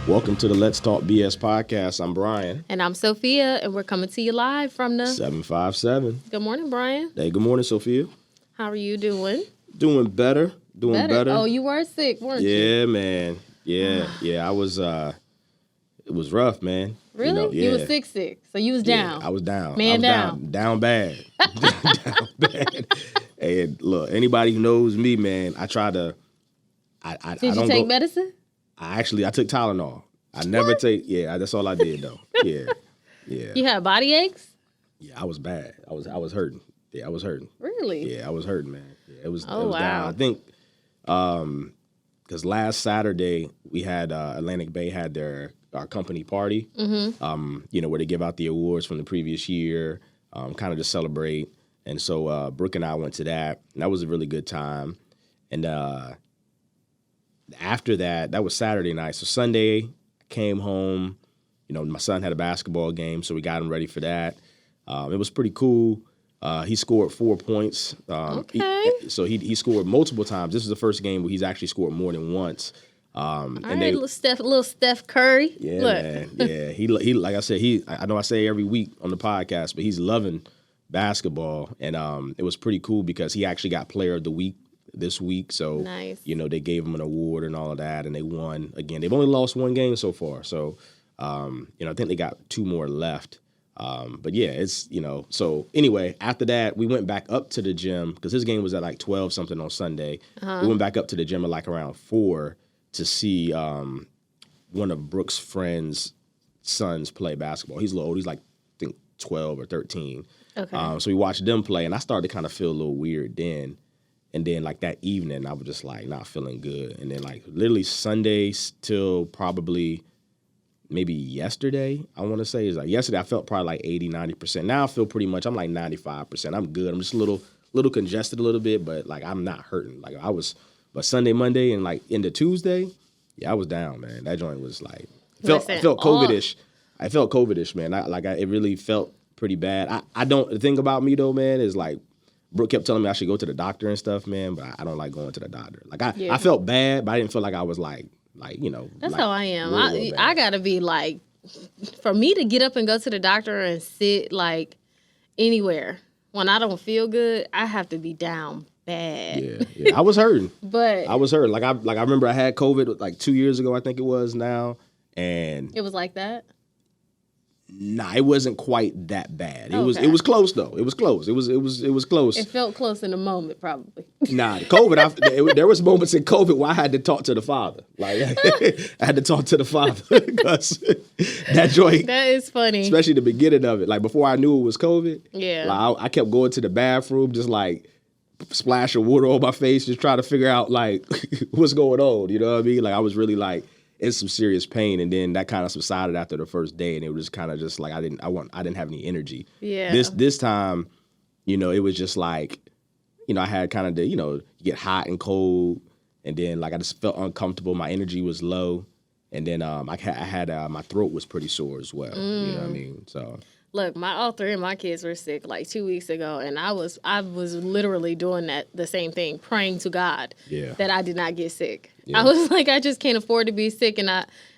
Welcome to the Let's Talk BS podcast. I'm Bryan. And I'm Sofia, and we're coming to you live from the 757. Good morning, Bryan. Hey, good morning, Sofia. How are you doing? Doing better. Oh, you were sick, weren't you? Yeah, man. Yeah. I was, it was rough, man. Really? You was sick. So you was down. I was down. Man down. Down bad. Down bad. Hey, look, anybody who knows me, man, I try to, Did you take medicine? I took Tylenol. I never that's all I did though. Yeah. You had body aches? Yeah, I was bad. I was hurting. Yeah, I was hurting. Really? Yeah, I was hurting, man. Yeah, it was wow. down. I think because last Saturday we had Atlantic Bay had our company party. Mm-hmm. Where they give out the awards from the previous year, kind of to celebrate. And so Brooke and I went to that, and that was a really good time. And after that was Saturday night. So Sunday, I came home. My son had a basketball game, so we got him ready for that. It was pretty cool. He scored 4 points. Okay. He scored multiple times. This is the first game where he's actually scored more than once. Little Steph Curry. Yeah, Look. man. Yeah, he like I said, I know I say every week on the podcast, but he's loving basketball, and it was pretty cool because he actually got Player of the Week this week. So nice. They gave him an award and all of that, and they won again. They've only lost one game so far, so I think they got 2 more left. But yeah, it's So anyway, after that, we went back up to the gym because his game was at like 12 something on Sunday. Uh-huh. We went back up to the gym at like around 4 to see one of Brooke's friends' sons play basketball. He's a little old. He's like I think 12 or 13. Okay. So we watched them play, and I started to kind of feel a little weird then. And then, like, that evening, I was just, like, not feeling good. And then, like, literally Sunday till probably maybe yesterday, I want to say. Is like yesterday, I felt probably like 80, 90%. Now I feel pretty much, I'm like 95%. I'm good. I'm just a little congested a little bit, but, like, I'm not hurting. Like, but Sunday, Monday, and, like, into Tuesday, yeah, I was down, man. That joint was, like, I felt COVID-ish. I felt COVID-ish, man. It really felt pretty bad. The thing about me, though, man, is, like, Brooke kept telling me I should go to the doctor and stuff, man, but I don't like going to the doctor. Like, I felt bad, but I didn't feel like I was like. That's how I am. I gotta be like, for me to get up and go to the doctor and sit like anywhere when I don't feel good, I have to be down bad. Yeah. I was hurting. But I was hurting. Like I remember I had COVID like 2 years ago, I think it was now, and it was like that. Nah, it wasn't quite that bad. It Okay. was close though. It was close. It was close. It felt close in the moment, probably. Nah, COVID. There was moments in COVID where I had to talk to the father. Like I had to talk to the father because that joint. That is funny. Especially the beginning of it. Like before I knew it was COVID. Yeah. Like, I kept going to the bathroom, just like splash of water on my face, just trying to figure out like what's going on. You know what I mean? Like I was really like in some serious pain, and then that kind of subsided after the first day, and it was kind of just like I didn't have any energy. Yeah. This time, it was just like, I had kind of the, you get hot and cold, and then like I just felt uncomfortable. My energy was low, and then I had my throat was pretty sore as well. You know what I mean? So. Look, all 3 of my kids were sick like 2 weeks ago, and I was literally doing the same thing, praying to God that I did not get sick. Yeah. I was like, I just can't afford to be sick, and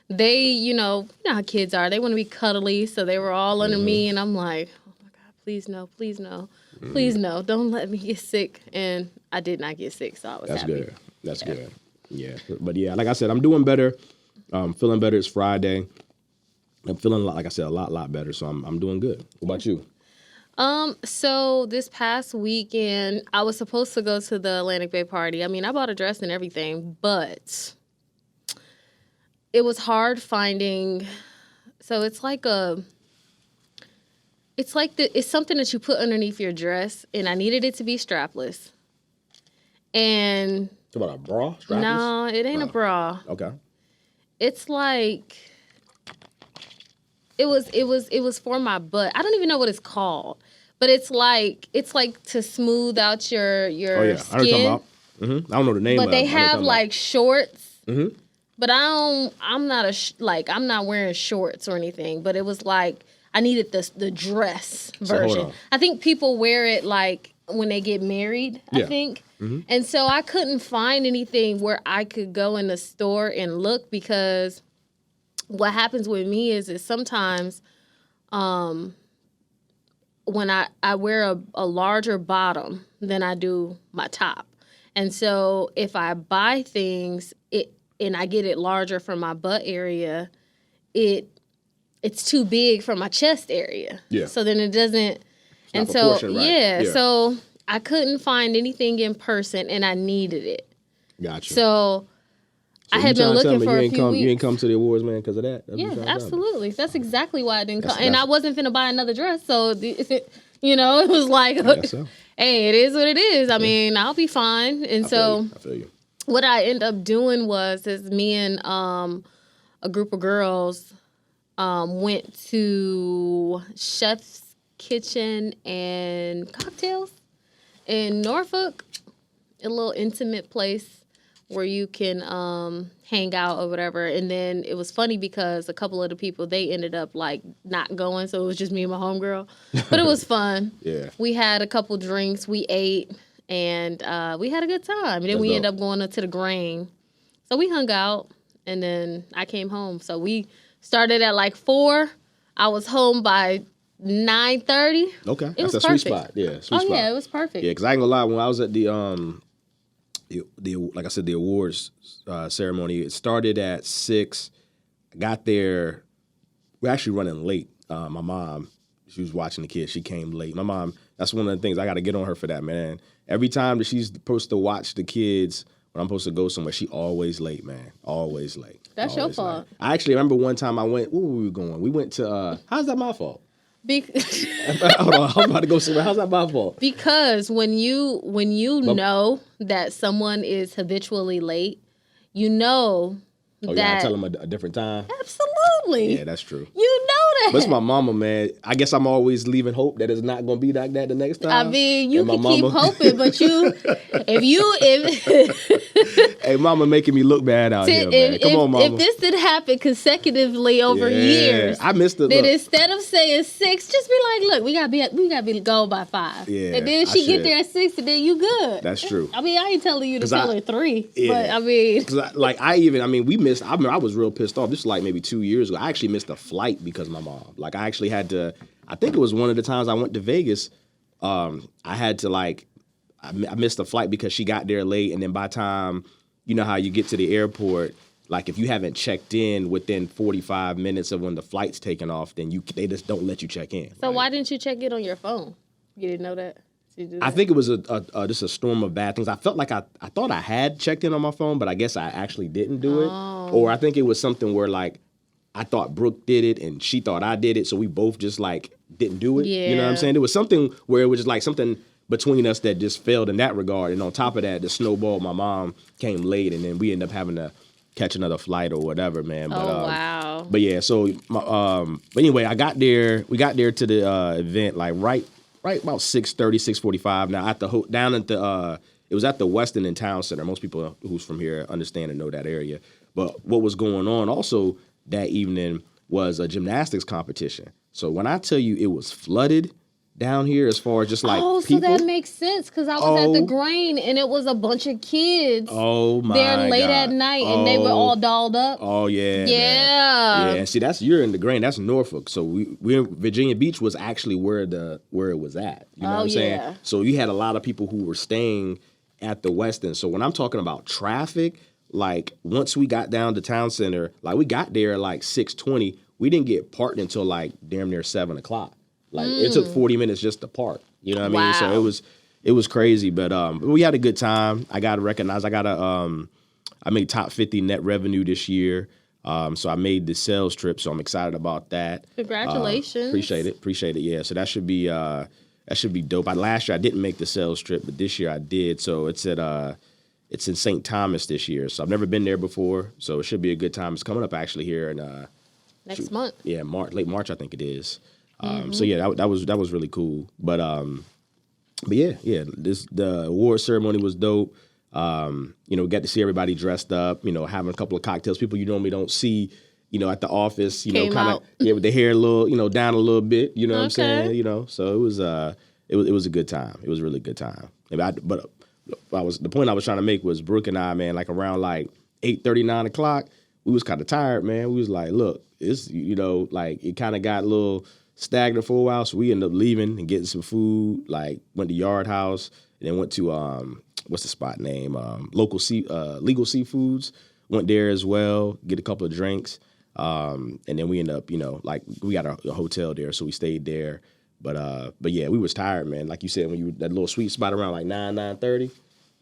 they, you know how kids are. They want to be cuddly, so they were all under me, and I'm like, oh my God, please no, please no, please no, don't let me get sick. And I did not get sick, so I was happy. Good. That's good. Yeah, but yeah, like I said, I'm doing better. Feeling better. It's Friday. I'm feeling, like I said, a lot better, so I'm doing good. What about you? So this past weekend, I was supposed to go to the Atlantic Bay party. I mean, I bought a dress and everything, but it was hard finding. So it's something that you put underneath your dress, and I needed it to be strapless. And What about a bra? Strapless? No, it ain't a bra. Okay. It's like. It was for my butt. I don't even know what it's called, but it's like to smooth out your skin. Oh yeah, skin. I know what you're talking about. I don't know the name. But they have like shorts. Mm-hmm. But I'm not wearing shorts or anything. But it was like I needed the dress version. I think people wear it like when they get married. Yeah. I think. Mm-hmm. And so I couldn't find anything where I could go in the store and look because what happens with me is sometimes when I wear a larger bottom than I do my top. And so if I buy things and I get it larger for my butt area, it's too big for my chest area. Yeah. So then it doesn't. And so right. yeah, so I couldn't find anything in person and I needed it. Gotcha. So I had been looking for a few weeks. You ain't come to the awards, man, because of that? Yeah, absolutely. That's exactly why I didn't come. And I wasn't finna buy another dress, so you know, it was like, hey, it is what it is. I mean, I'll be fine. And I feel you. What I ended up doing is me and a group of girls went to Chef's Kitchen and Cocktails in Norfolk, a little intimate place where you can hang out or whatever. And then it was funny because a couple of the people, they ended up like not going. So it was just me and my homegirl. But it was fun. Yeah. We had a couple drinks. We ate. And we had a good time. And then we ended up going up to the Grain. So we hung out. And then I came home. So we started at like 4. I was home by 9:30. Okay. That's a sweet spot. Yeah, sweet spot. Yeah, it was perfect. Yeah, because I ain't gonna lie. When I was at the like I said, the awards ceremony, it started at 6. I got there. We're actually running late. My mom, she was watching the kids. She came late. My mom, that's one of the things I got to get on her for that, man. Every time that she's supposed to watch the kids when I'm supposed to go somewhere, she always late, man. Always late. That's always your fault. Late. I actually remember one time I went, where were we going? We went to, how's that my fault? Hold on, I'm about to go somewhere. How's that my fault? Because when you know that someone is habitually late, you know that... Oh, yeah, I tell them a different time? Absolutely. Yeah, that's true. You know that. But it's my mama, man. I guess I'm always leaving hope that it's not going to be like that the next time. I mean, you can keep hoping, but Hey, mama making me look bad out here, man. Come on, mama. If this did happen consecutively over years, I missed it. Then instead of saying 6, just be like, look, we gotta be gone by 5. Yeah, and then she get there at 6, and then you good. That's true. I mean, I ain't telling you to tell her 3, yeah. but I mean, we missed. I remember I was real pissed off. This was like maybe 2 years ago. I actually missed a flight because of my mom. Like I actually had to. I think it was one of the times I went to Vegas. I had to I missed a flight because she got there late, and then by the time, you know how you get to the airport, like if you haven't checked in within 45 minutes of when the flight's taking off, then they just don't let you check in. So why didn't you check it on your phone? You didn't know that? I think it was just a storm of bad things. I felt like I thought I had checked in on my phone, but I guess I actually didn't do it. Or I think it was something where like I thought Brooke did it and she thought I did it, so we both just like didn't do it. Yeah. You know what I'm saying? It was something where it was just like something between us that just failed in that regard. And on top of that, the snowball, my mom came late, and then we ended up having to catch another flight or whatever, man. But, wow. But yeah, so but anyway, I got there. We got there to the event like right about 6:30, 6:45. Now at the down at the it was at the Westin in Town Center. Most people who's from here understand and know that area. But what was going on also that evening was a gymnastics competition. So when I tell you it was flooded down here as far as just like people. So that makes sense because I was at the Grain and it was a bunch of kids there late at night and they were all dolled up. Oh, yeah. Yeah. Yeah, see, you're in the Grain. That's Norfolk. So we Virginia Beach was actually where it was at. You know what I'm saying? So you had a lot of people who were staying at the Westin. So when I'm talking about traffic, like once we got down to Town Center, like we got there at like 6:20. We didn't get parked until like damn near 7 o'clock. Like it took 40 minutes just to park. You know what I mean? So it was crazy, but we had a good time. I got to recognize I made top 50 net revenue this year. So I made the sales trip, so I'm excited about that. Congratulations. Appreciate it. Yeah, so that should be dope. Last year I didn't make the sales trip, but this year I did. So it's in St. Thomas this year. So I've never been there before, so it should be a good time. It's coming up actually here in next month. Yeah, late March I think it is. So yeah, that was really cool. But yeah. The award ceremony was dope. We got to see everybody dressed up. Having a couple of cocktails. People you normally don't see. At the office. Kind of with the hair a little, down a little bit. You know what I'm saying? So it was a good time. It was a really good time. The point I was trying to make was Brooke and I, man, like around like 8:30, 9 o'clock. we was kind of tired, man. We was like, look, it's, like it kind of got a little stagnant for a while, so we ended up leaving and getting some food. Like went to Yard House and then went to what's the spot name? Legal Seafoods. Went there as well, get a couple of drinks, and then we ended up, like we got a hotel there, so we stayed there. But yeah, we was tired, man. Like you said, when you that little sweet spot around like 9:30,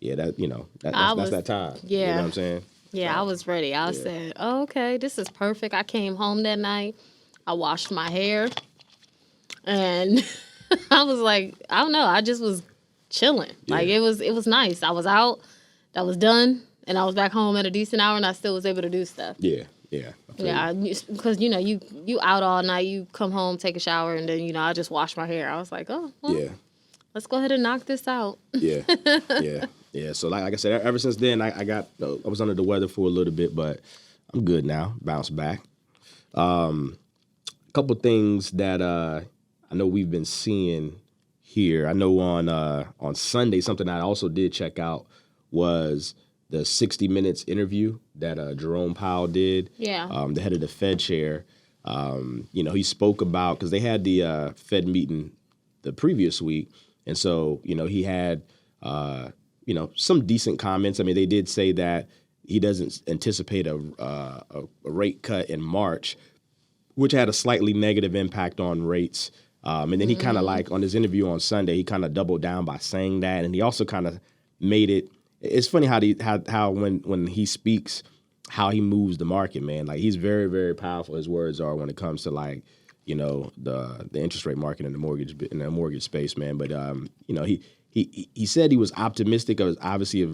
yeah, that's that time. Yeah, you know what I'm saying. Yeah, I was ready. I said, oh, okay, this is perfect. I came home that night. I washed my hair, and I was like, I don't know. I just was chilling. Yeah. Like it was nice. I was out. That was done. And I was back home at a decent hour, and I still was able to do stuff. Yeah. Because you out all night, you come home, take a shower, and then I just wash my hair. I was like, oh, well, let's go ahead and knock this out. Yeah. So like I said, ever since then, I was under the weather for a little bit, but I'm good now. Bounced back. A couple things that I know we've been seeing here. I know on Sunday, something I also did check out was the 60 Minutes interview that Jerome Powell did, the head of the Fed chair. He spoke about, because they had the Fed meeting the previous week, and so, he had, some decent comments. I mean, they did say that he doesn't anticipate a rate cut in March, which had a slightly negative impact on rates. And then he kind of like, on his interview on Sunday, he kind of doubled down by saying that, and he also kind of made it. It's funny how when he speaks, how he moves the market, man. Like he's very, very powerful. His words are when it comes to like, the interest rate market and the mortgage space, man. But he said he was optimistic of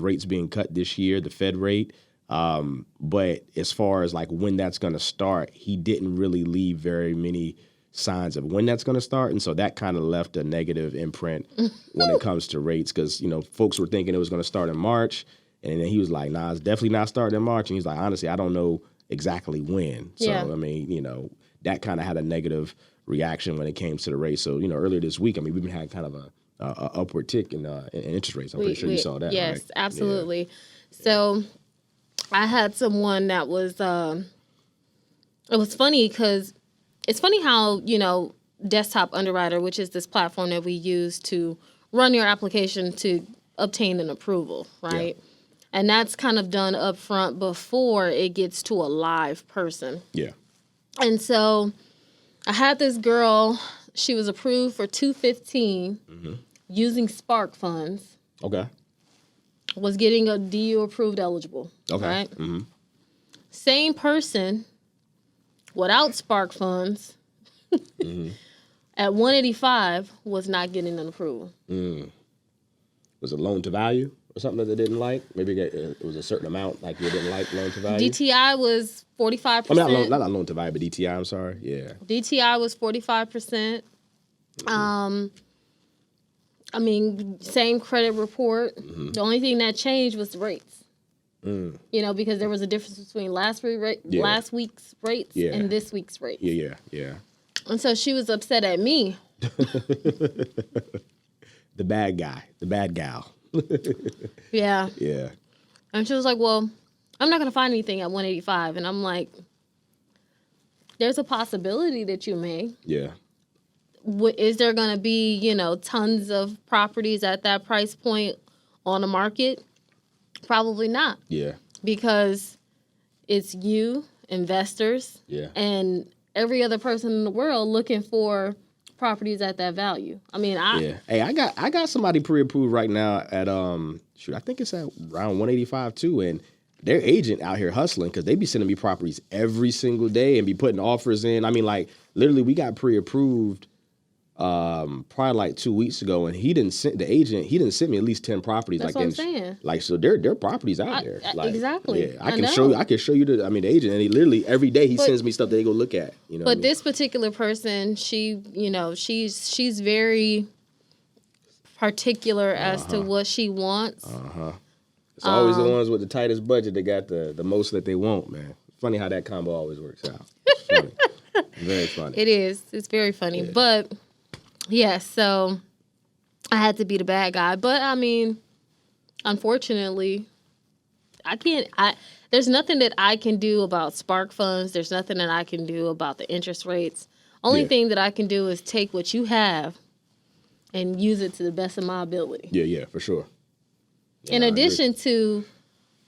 rates being cut this year, the Fed rate. But as far as like when that's going to start, he didn't really leave very many signs of when that's going to start. And so that kind of left a negative imprint when it comes to rates, because, folks were thinking it was going to start in March. And then he was like, nah, it's definitely not starting in March. And he's like, honestly, I don't know exactly when. So, I mean, that kind of had a negative reaction when it came to the rates. So, earlier this week, I mean, we've been had kind of a upward tick in interest rates. I'm pretty sure you saw that. Yes, right? Absolutely. Yeah. So I had someone that was, it was funny because it's funny how, Desktop Underwriter, which is this platform that we use to run your application to obtain an approval, right? Yeah. And that's kind of done up front before it gets to a live person. Yeah. And so I had this girl, she was approved for $215 using Spark funds. Okay. Was getting a DU approved eligible. Okay. Right? Mm-hmm. Same person without Spark funds at 185 was not getting an approval. Was it loan to value or something that they didn't like? Maybe it was a certain amount like you didn't like loan to value? DTI was 45%. I mean, not loan to value, but DTI, I'm sorry. Yeah. DTI was 45%. I mean, same credit report. The only thing that changed was the rates. Because there was a difference between last week's rates and this week's rates. Yeah. And so she was upset at me. The bad guy, the bad gal. Yeah. Yeah. And she was like, well, I'm not going to find anything at 185. And I'm like, there's a possibility that you may. Yeah. Is there going to be, tons of properties at that price point on the market? Probably not. Yeah. Because it's you, investors, and every other person in the world looking for properties at that value. I mean, Hey, I got somebody pre-approved right now at I think it's at around 185 too, and their agent out here hustling because they be sending me properties every single day and be putting offers in. I mean, like literally, we got pre-approved probably like 2 weeks ago, and he didn't send me at least 10 properties. That's what I'm saying. Like, so there are properties out there. Like, exactly. Yeah, I can show you the agent, and he literally every day he sends me stuff that they go look at. But this particular person, she, she's very particular as to what she wants. It's always the ones with the tightest budget that got the most that they want, man. Funny how that combo always works out. It's funny. Very funny. It is. It's very funny. Yeah. But yeah, so I had to be the bad guy. But I mean, unfortunately, I can't. there's nothing that I can do about Spark funds. There's nothing that I can do about the interest rates. Only thing that I can do is take what you have and use it to the best of my ability. Yeah, for sure. Yeah, in addition to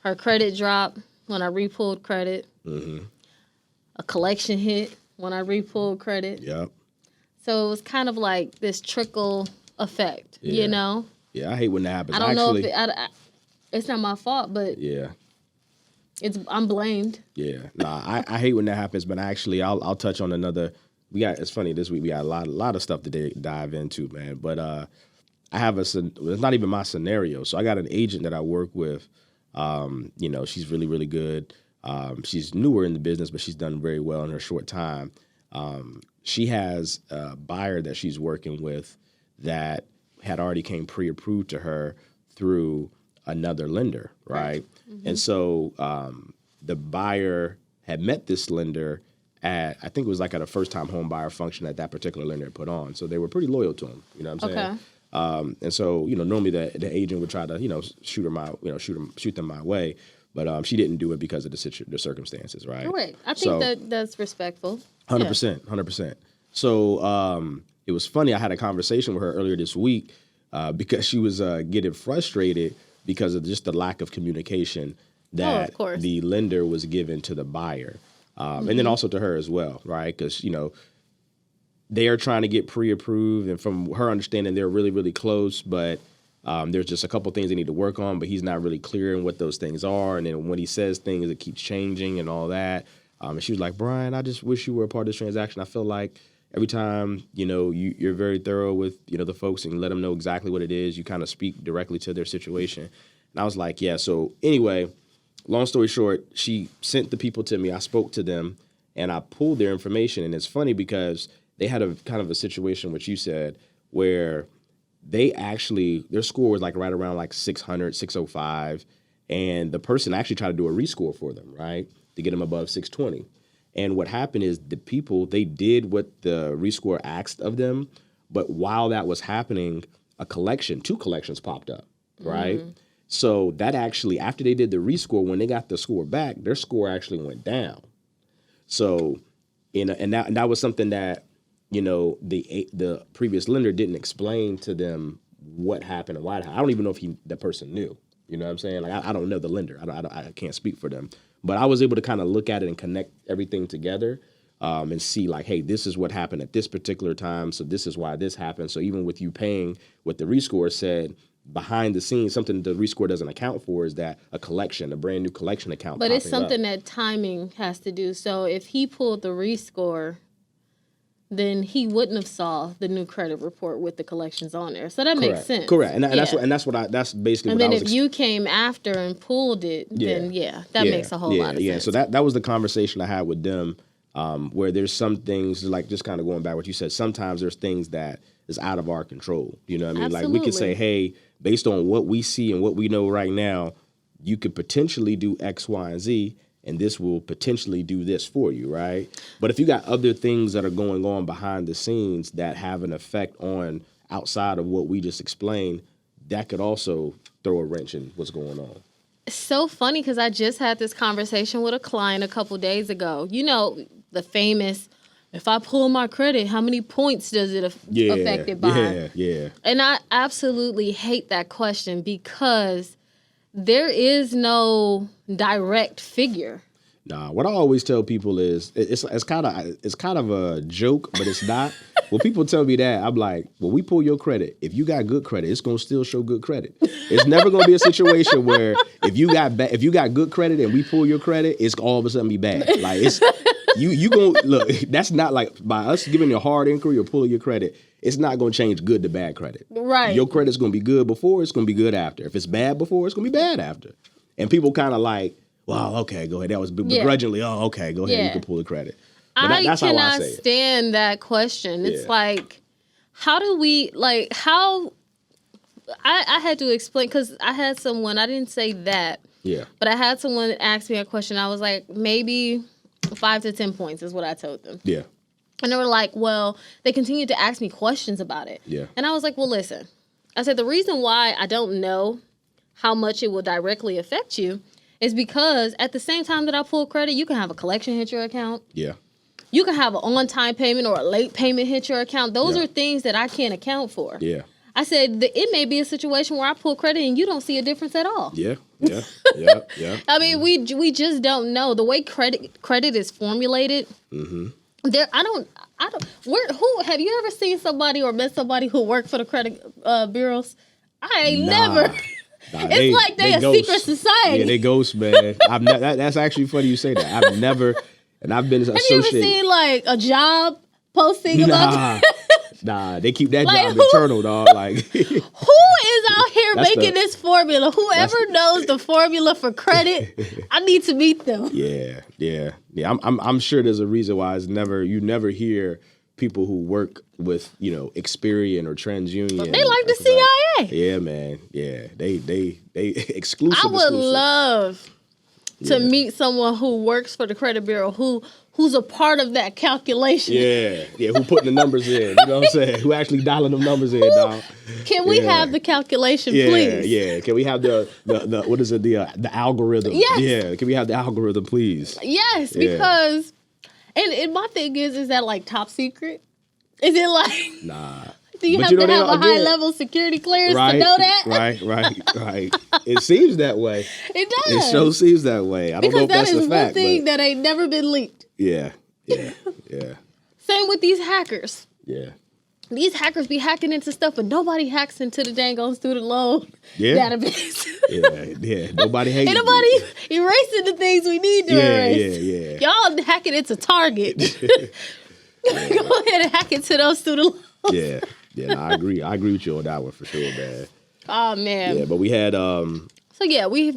her credit drop when I repulled credit, a collection hit when I repulled credit. Yep. So it was kind of like this trickle effect, you know? Yeah, I hate when that happens. I don't know if it's not my fault, but I'm blamed. Yeah, I hate when that happens, but actually, I'll touch on another. It's funny this week we got a lot of stuff to dive into, man. But I have it's not even my scenario. So I got an agent that I work with. You know, she's really really good. She's newer in the business, but she's done very well in her short time. She has a buyer that she's working with that had already came pre-approved to her through another lender, right? And so the buyer had met this lender at, I think it was like at a first-time home buyer function that particular lender had put on. So they were pretty loyal to him, you know what I'm saying? Okay. And so, you know, normally the agent would try to, you know, shoot them my way. But she didn't do it because of the circumstances, right? Right. I think that's respectful. 100%. So it was funny. I had a conversation with her earlier this week because she was getting frustrated because of just the lack of communication that the lender was given to the buyer. And then also to her as well, right? Because, you know, they are trying to get pre-approved. And from her understanding, they're really, really close. But there's just a couple things they need to work on, but he's not really clear on what those things are. And then when he says things, it keeps changing and all that. And she was like, Bryan, I just wish you were a part of this transaction. I feel like every time, you know, you're very thorough with, you know, the folks and let them know exactly what it is. You kind of speak directly to their situation. And I was like, yeah. So anyway, long story short, she sent the people to me. I spoke to them and I pulled their information. And it's funny because they had a kind of a situation, which you said, where their score was like right around like 600, 605. And the person actually tried to do a rescore for them, right? To get them above 620. And what happened is the people, they did what the rescore asked of them. But while that was happening, two collections popped up, right? So that actually, after they did the rescore, when they got the score back, their score actually went down. So, and that was something that, you know, the previous lender didn't explain to them what happened and why it happened. I don't even know if that person knew. You know what I'm saying? Like, I don't know the lender. I can't speak for them. But I was able to kind of look at it and connect everything together and see like, hey, this is what happened at this particular time. So this is why this happened. So even with you paying what the rescore said, behind the scenes, something the rescore doesn't account for is that a brand new collection account. But it's something that timing has to do. So if he pulled the rescore, then he wouldn't have saw the new credit report with the collections on there. So that makes sense. Correct. And that's basically and what I was. And then if you came after and pulled it, then that makes a whole lot of sense. Yeah. So that was the conversation I had with them, where there's some things like just kind of going back what you said. Sometimes there's things that is out of our control. You know what I mean? Absolutely. Like we could say, hey, based on what we see and what we know right now, you could potentially do X, Y, and Z. And this will potentially do this for you, right? But if you got other things that are going on behind the scenes that have an effect on outside of what we just explained, that could also throw a wrench in what's going on. It's so funny because I just had this conversation with a client a couple days ago. You know, the famous, if I pull my credit, how many points does it affect it by? Yeah. And I absolutely hate that question because there is no direct figure. Nah, what I always tell people is it's kind of a joke, but it's not. When people tell me that, I'm like, when we pull your credit, if you got good credit, it's gonna still show good credit. It's never gonna be a situation where if you got good credit and we pull your credit, it's all of a sudden be bad. Like it's you gonna look. That's not like by us giving you a hard inquiry or pulling your credit. It's not going to change good to bad credit. Right. Your credit's going to be good before, it's going to be good after. If it's bad before, it's going to be bad after. And people kind of like, well, okay, go ahead. That was begrudgingly, okay, go ahead, you can pull the credit. But that's how I say it. Stand that question. It's like, how do we, like, how, I had to explain, because I had someone, I didn't say that, but I had someone ask me a question. I was like, maybe 5 to 10 points is what I told them. Yeah. And they were like, well, they continued to ask me questions about it. Yeah. And I was like, well, listen. I said, the reason why I don't know how much it will directly affect you is because at the same time that I pull credit, you can have a collection hit your account. Yeah. You can have an on-time payment or a late payment hit your account. Those are things that I can't account for. Yeah. I said it may be a situation where I pull credit and you don't see a difference at all. Yeah. I mean, we just don't know the way credit is formulated. Mm-hmm. I don't. Who have you ever seen somebody or met somebody who worked for the credit bureaus? I ain't never. It's like they a ghost. Secret society. Yeah, they ghosts, man. That's actually funny you say that. I've never, and I've been associated. Have you ever seen like a job posting about? Nah, they keep that job eternal, dog. Like, who is out here making this formula? Whoever knows the formula for credit, I need to meet them. Yeah. I'm sure there's a reason why you never hear people who work with, Experian or TransUnion. They like the CIA. Yeah, man. Yeah, they exclusive. I would love to meet someone who works for the credit bureau who's a part of that calculation. Yeah, who putting the numbers in, you know what I'm saying? Who actually dialing them numbers in, dog. Can we have the calculation, please? Yeah, can we have the what is it, the algorithm? Yes. Yeah, can we have the algorithm, please? Yes, because, and my thing is that like top secret? Is it like... Nah. Do you have to have a high-level security clearance to know that? Right. It seems that way. It does. It sure seems that way. I don't know if that's the fact. Because that is one thing that ain't never been leaked. Yeah. Same with these hackers. Yeah. These hackers be hacking into stuff, but nobody hacks into the dang on student loan database. Yeah. Nobody hates it. Ain't nobody erasing the things we need to erase. Yeah. Y'all hacking into Target. Go ahead and hack into those student loans. Yeah, I agree. I agree with you on that one for sure, man. Oh man. Yeah, but we had So yeah, we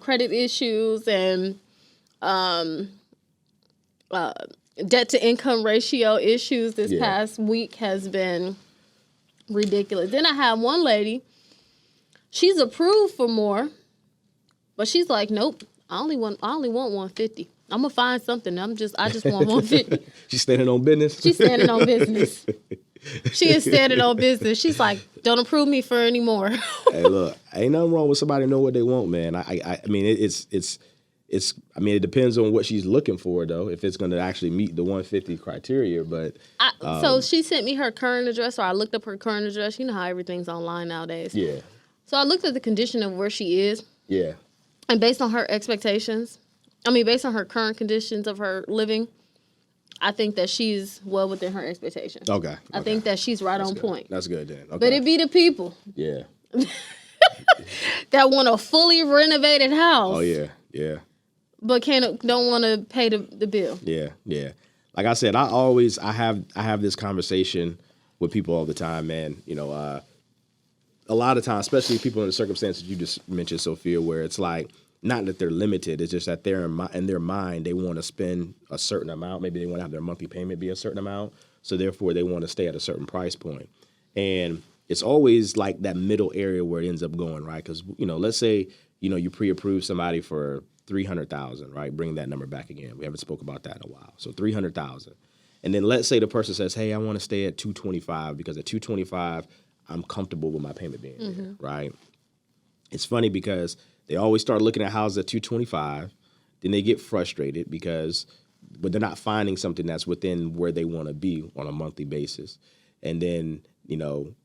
credit issues and debt to income ratio issues this past week has been ridiculous. Then I have one lady, she's approved for more, but she's like, nope, I only want 150. I'm gonna find something. I just want 150. She's standing on business. She's standing on business. She is standing on business. She's like, don't approve me for any more. Hey, look, ain't nothing wrong with somebody know what they want, man. I mean, it depends on what she's looking for, though, if it's going to actually meet the 150 criteria. But so she sent me her current address, or I looked up her current address. You know how everything's online nowadays. Yeah. So I looked at the condition of where she is. Yeah. And based on her expectations, based on her current conditions of her living, I think that she's well within her expectations. Okay. I think that she's right on point. That's good then. Okay. But it be the people. Yeah. that want a fully renovated house. Oh yeah. But don't want to pay the bill. Yeah. Like I said, I have this conversation with people all the time, man. A lot of times, especially people in the circumstances you just mentioned, Sophia, where it's like, not that they're limited, it's just that they're in their mind, they want to spend a certain amount. Maybe they want to have their monthly payment be a certain amount. So therefore, they want to stay at a certain price point. And it's always like that middle area where it ends up going, right? Because, let's say, you pre-approve somebody for $300,000, right? Bring that number back again. We haven't spoke about that in a while. So $300,000. And then let's say the person says, hey, I want to stay at $225 because at $225, I'm comfortable with my payment being there, right? It's funny because they always start looking at houses at $225. Then they get frustrated but they're not finding something that's within where they want to be on a monthly basis. And then,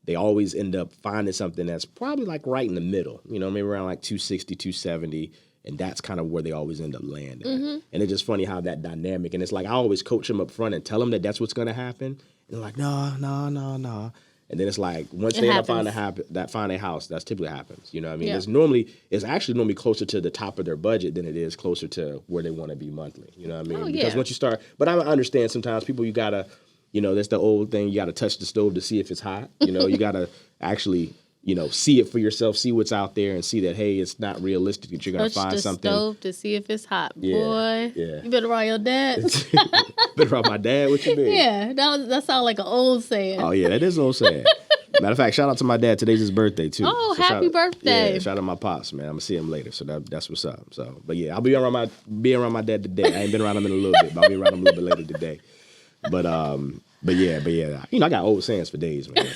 they always end up finding something that's probably like right in the middle, maybe around like 260, 270. And that's kind of where they always end up landing. And it's just funny how that dynamic, and it's like I always coach them up front and tell them that that's what's going to happen. And they're like, no. And then it's like once they end up find a house, that's typically happens. You know what I mean? Yeah. It's actually normally closer to the top of their budget than it is closer to where they want to be monthly. You know what I mean? Because once you start, but I understand sometimes people, you gotta, that's the old thing. You gotta touch the stove to see if it's hot. You gotta actually, see it for yourself, see what's out there, and see that, hey, it's not realistic that you're gonna find something. Touch the stove to see if it's hot, boy. Yeah. You better ride your dad. Better ride my dad. What you mean? Yeah, that sounds like an old saying. Oh yeah, that is an old saying. Matter of fact, shout out to my dad. Today's his birthday too. Oh, so happy birthday! Yeah, shout out to my pops, man. I'm gonna see him later, so that's what's up. So, but yeah, I'll be around my dad today. I ain't been around him in a little bit, but I'll be around him a little bit later today. But yeah, I got old sayings for days, man.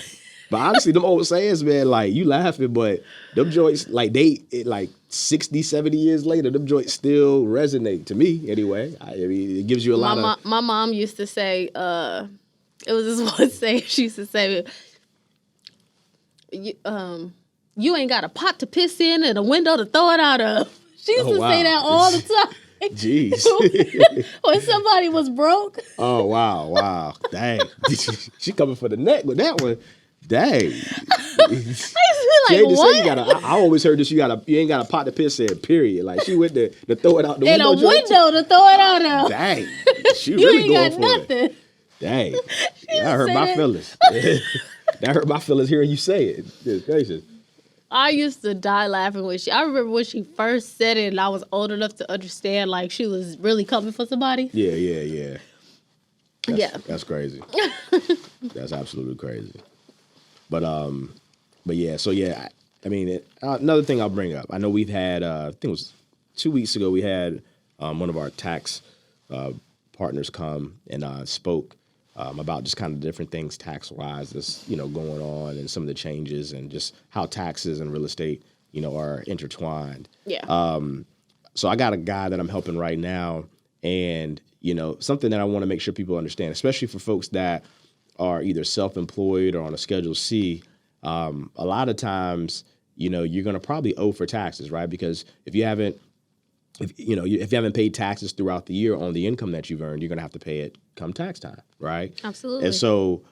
But honestly, them old sayings, man, like you laughing, but them joints, like like 60, 70 years later, them joints still resonate to me anyway. I mean, it gives you a lot of. My mom used to say, it was this one saying she used to say, you ain't got a pot to piss in and a window to throw it out of. She used to say that all the time. Jeez. When somebody was broke. Oh, wow. Dang. She coming for the neck with that one. Dang. I used to be like, what? I always heard this, you ain't got a pot to piss in, period. Like, she went to throw it out the window. And a window to throw it out of. Dang. She really going for nothing. it. Dang. That hurt my feelings. That hurt my feelings hearing you say it. It's crazy. I used to die laughing I remember when she first said it and I was old enough to understand like she was really coming for somebody. Yeah. That's crazy. That's absolutely crazy. But yeah, so yeah, I mean, another thing I'll bring up. I know we've had, I think it was 2 weeks ago, we had one of our tax partners come and spoke about just kind of different things tax-wise that's, going on and some of the changes and just how taxes and real estate, are intertwined. Yeah. So I got a guy that I'm helping right now and, something that I want to make sure people understand, especially for folks that are either self-employed or on a Schedule C, a lot of times, you're going to probably owe for taxes, right? Because if you haven't paid taxes throughout the year on the income that you've earned, you're going to have to pay it come tax time, right? Absolutely. And so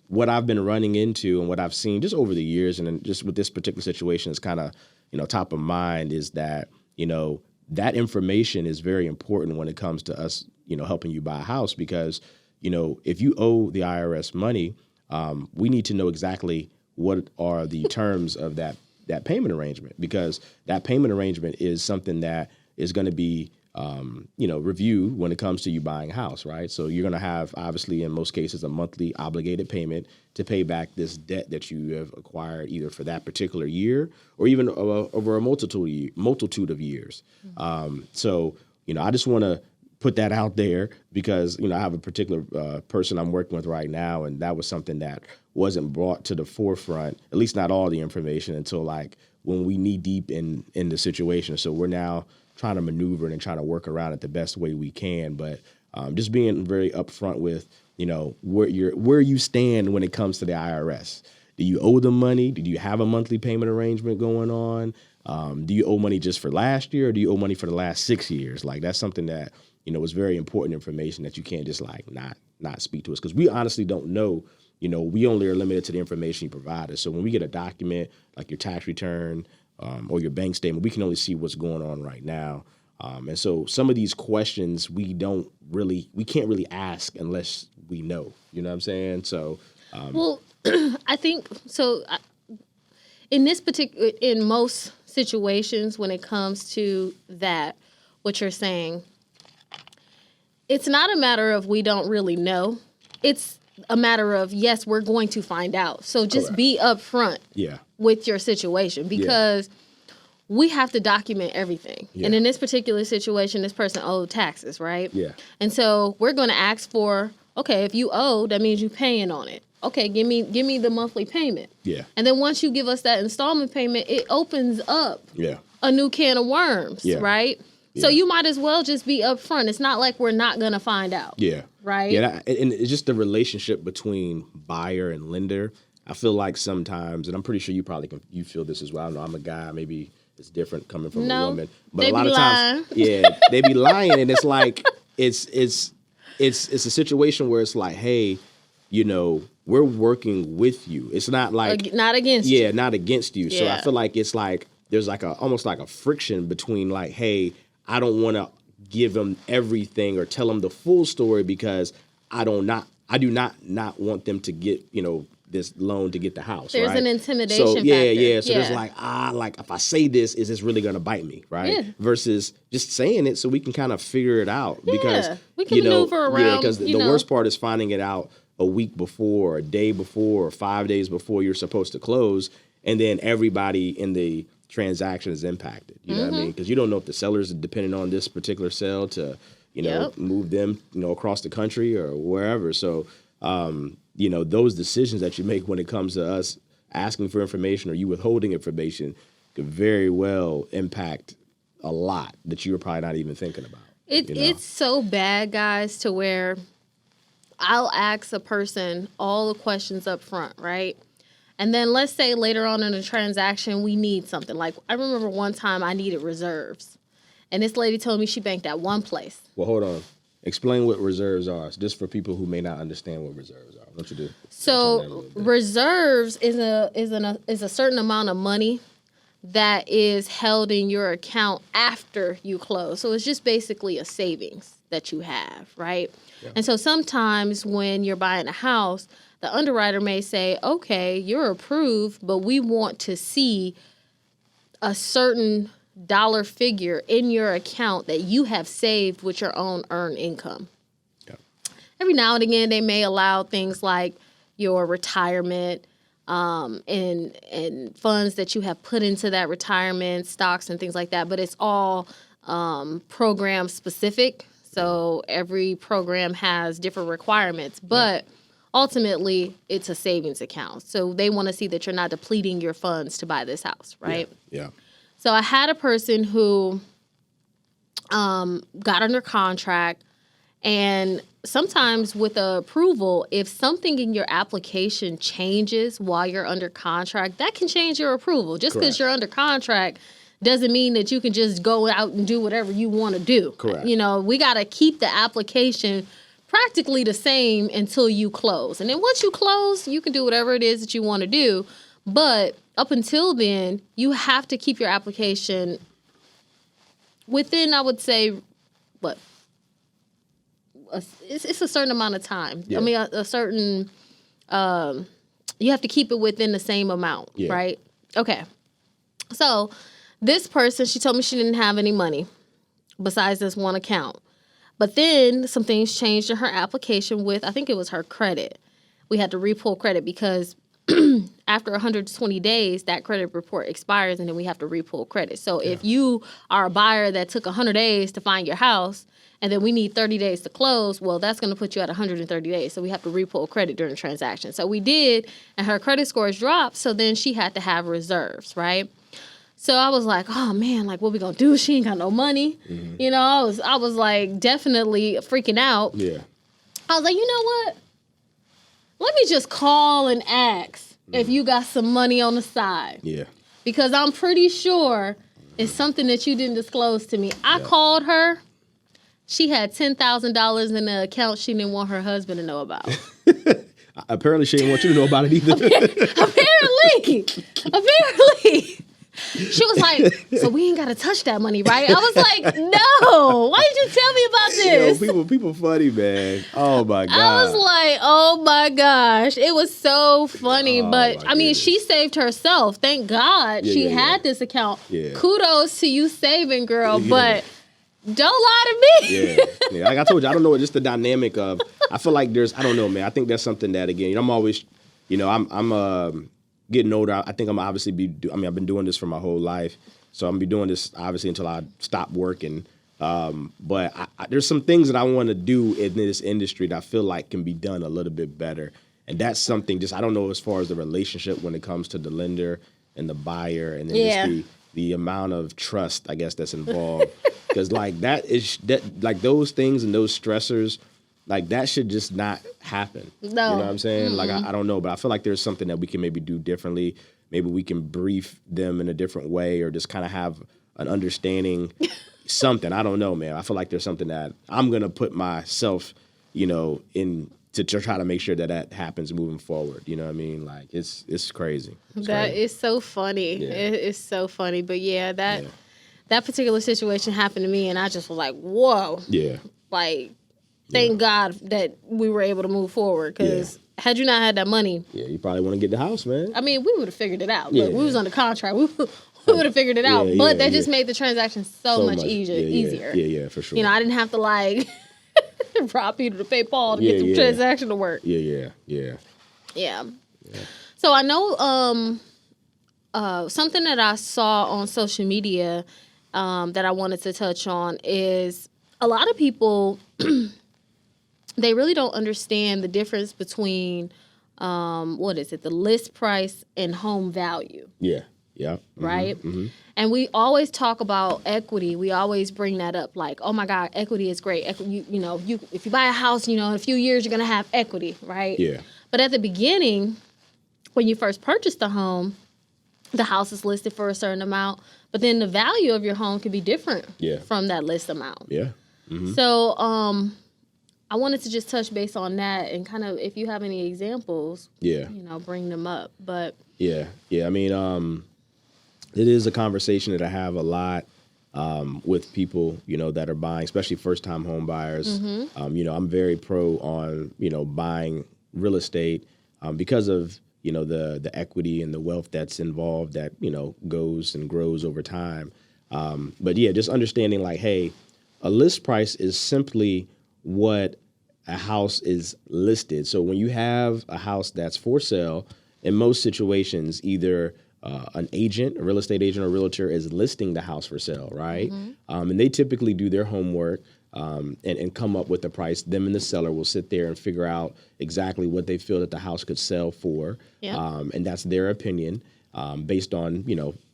what I've been running into and what I've seen just over the years and just with this particular situation is kind of, top of mind is that, that information is very important when it comes to us, helping you buy a house because, if you owe the IRS money, we need to know exactly what are the terms of that payment arrangement because that payment arrangement is something that is going to be, reviewed when it comes to you buying a house, right? So you're going to have, obviously, in most cases, a monthly obligated payment to pay back this debt that you have acquired either for that particular year or even over a multitude of years. So, I just want to put that out there because, I have a particular person I'm working with right now, and that was something that wasn't brought to the forefront, at least not all the information until like when we knee deep in the situation. So we're now trying to maneuver and trying to work around it the best way we can. But just being very upfront with, where you stand when it comes to the IRS. Do you owe them money? Do you have a monthly payment arrangement going on? Do you owe money just for last year or do you owe money for the last 6 years? Like that's something that, is very important information that you can't just like not speak to us because we honestly don't know. We only are limited to the information you provide us. So when we get a document like your tax return or your bank statement, we can only see what's going on right now. And so some of these questions we can't really ask unless we know. You know what I'm saying? So, well, I think so. In most situations, when it comes to that, what you're saying, it's not a matter of we don't really know. It's a matter of, yes, we're going to find out. So just Correct. be upfront Yeah. with your situation because we have to document everything. Yeah. And in this particular situation, this person owed taxes, right? Yeah. And so we're going to ask for, okay, if you owe, that means you're paying on it. Okay, give me the monthly payment. Yeah. And then once you give us that installment payment, it opens up a new can of worms, right? Yeah. So you might as well just be upfront. It's not like we're not going to find out. Yeah. Right? Yeah, and it's just the relationship between buyer and lender. I feel like sometimes, and I'm pretty sure you feel this as well. I know I'm a guy, maybe it's different coming from a woman. But a lot of times, they be lying, and it's like it's a situation where it's like, hey, we're working with you. It's not like not against you. Yeah, not against you. Yeah. So I feel like it's like there's like almost like a friction between like, hey, I don't want to give them everything or tell them the full story because I do not want them to get, this loan to get the house. There's right? an intimidation factor. So there's like if I say this, is this really going to bite me, right? Yeah. Versus just saying it so we can kind of figure it out because we can maneuver around. Yeah, because the worst part is finding it out a week before, a day before, or 5 days before you're supposed to close, and then everybody in the transaction is impacted. You know what I mean? Because you don't know if the sellers are dependent on this particular sale to, move them, across the country or wherever. So those decisions that you make when it comes to us asking for information or you withholding information could very well impact a lot that you were probably not even thinking about. It's so bad, guys, to where I'll ask a person all the questions up front, right? And then let's say later on in the transaction, we need something. Like, I remember one time I needed reserves. And this lady told me she banked at one place. Well, hold on. Explain what reserves are, just for people who may not understand what reserves are. What you do? So reserves is a certain amount of money that is held in your account after you close. So it's just basically a savings that you have, right? Yeah. And so sometimes when you're buying a house, the underwriter may say, okay, you're approved, but we want to see a certain dollar figure in your account that you have saved with your own earned income. Yeah. Every now and again, they may allow things like your retirement and funds that you have put into that retirement, stocks and things like that, but it's all program specific. So every program has different requirements, but ultimately it's a savings account. So they want to see that you're not depleting your funds to buy this house, right? Yeah. So I had a person who got under contract, and sometimes with approval, if something in your application changes while you're under contract, that can change your approval. Just because you're under contract doesn't mean that you can just go out and do whatever you want to do. Correct. We got to keep the application practically the same until you close. And then once you close, you can do whatever it is that you want to do. But up until then, you have to keep your application within, I would say, it's a certain amount of time. Yeah. I mean, a certain, you have to keep it within the same amount, right? Okay. So this person, she told me she didn't have any money besides this one account. But then some things changed in her application with, I think it was her credit. We had to repull credit because after 120 days, that credit report expires and then we have to repull credit. So if you are a buyer that took 100 days to find your house and then we need 30 days to close, well, that's going to put you at 130 days. So we have to repull credit during the transaction. So we did, and her credit scores dropped. So then she had to have reserves, right? So I was like, oh man, like what we gonna do? She ain't got no money. Mm-hmm. I was like definitely freaking out. Yeah. I was like, you know what? Let me just call and ask if you got some money on the side. Yeah. Because I'm pretty sure it's something that you didn't disclose to me. I called her. She had $10,000 in the account she didn't want her husband to know about. Apparently she didn't want you to know about it either. Apparently. She was like, so we ain't got to touch that money, right? I was like, no. Why did you tell me about this? Yo, people funny, man. Oh, my God. I was like, oh, my gosh. It was so funny. But, I mean, she saved herself. Thank God she had this account. Yeah. Kudos to you saving, girl. Yeah. But don't lie to me. Yeah. Like I told you, I don't know, just the dynamic of, I feel like I don't know, man. I think that's something that, again, I'm always, I'm getting older. I think I'm obviously I've been doing this for my whole life. So I'm going to be doing this obviously until I stop working. But there's some things that I want to do in this industry that I feel like can be done a little bit better. And that's something I don't know as far as the relationship when it comes to the lender and the buyer and then just the amount of trust, I guess, that's involved. Because like those things and those stressors, like that should just not happen. No. You know what I'm saying? Mm-hmm. Like, I don't know, but I feel like there's something that we can maybe do differently. Maybe we can brief them in a different way or just kind of have an understanding, something. I don't know, man. I feel like there's something that I'm going to put myself, in to try to make sure that happens moving forward. You know what I mean? Like, it's crazy. It's crazy. Is so funny. Yeah. It's so funny. But that particular situation happened to me, and I just was like, whoa. Yeah. Like, thank God that we were able to move forward, because had you not had that money... Yeah, you probably want to get the house, man. I mean, we would have figured it out. Yeah. Look, we was under contract. We would have figured it out. But that just made the transaction so much easier. Yeah, for sure. I didn't have to, like, rob people to pay Paul to get the transaction to work. Yeah. So I know something that I saw on social media that I wanted to touch on is a lot of people... they really don't understand the difference between the list price and home value. Yeah. Yeah. Mm-hmm. Right? Mm-hmm. And we always talk about equity. We always bring that up like, oh my God, equity is great. If you buy a house, in a few years you're going to have equity, right? Yeah. But at the beginning, when you first purchased the home, the house is listed for a certain amount, but then the value of your home could be different from that list amount. Yeah. Mm-hmm. So I wanted to just touch base on that and kind of, if you have any examples, bring them up. But yeah. I mean, it is a conversation that I have a lot with people, that are buying, especially first-time home buyers. Mm-hmm. I'm very pro on, buying real estate because of, the equity and the wealth that's involved that, goes and grows over time. But yeah, just understanding like, hey, a list price is simply what a house is listed. So when you have a house that's for sale, in most situations, either an agent, a real estate agent or realtor is listing the house for sale, right? Mm-hmm. And they typically do their homework and come up with the price. Them and the seller will sit there and figure out exactly what they feel that the house could sell for. Yep. And that's their opinion based on,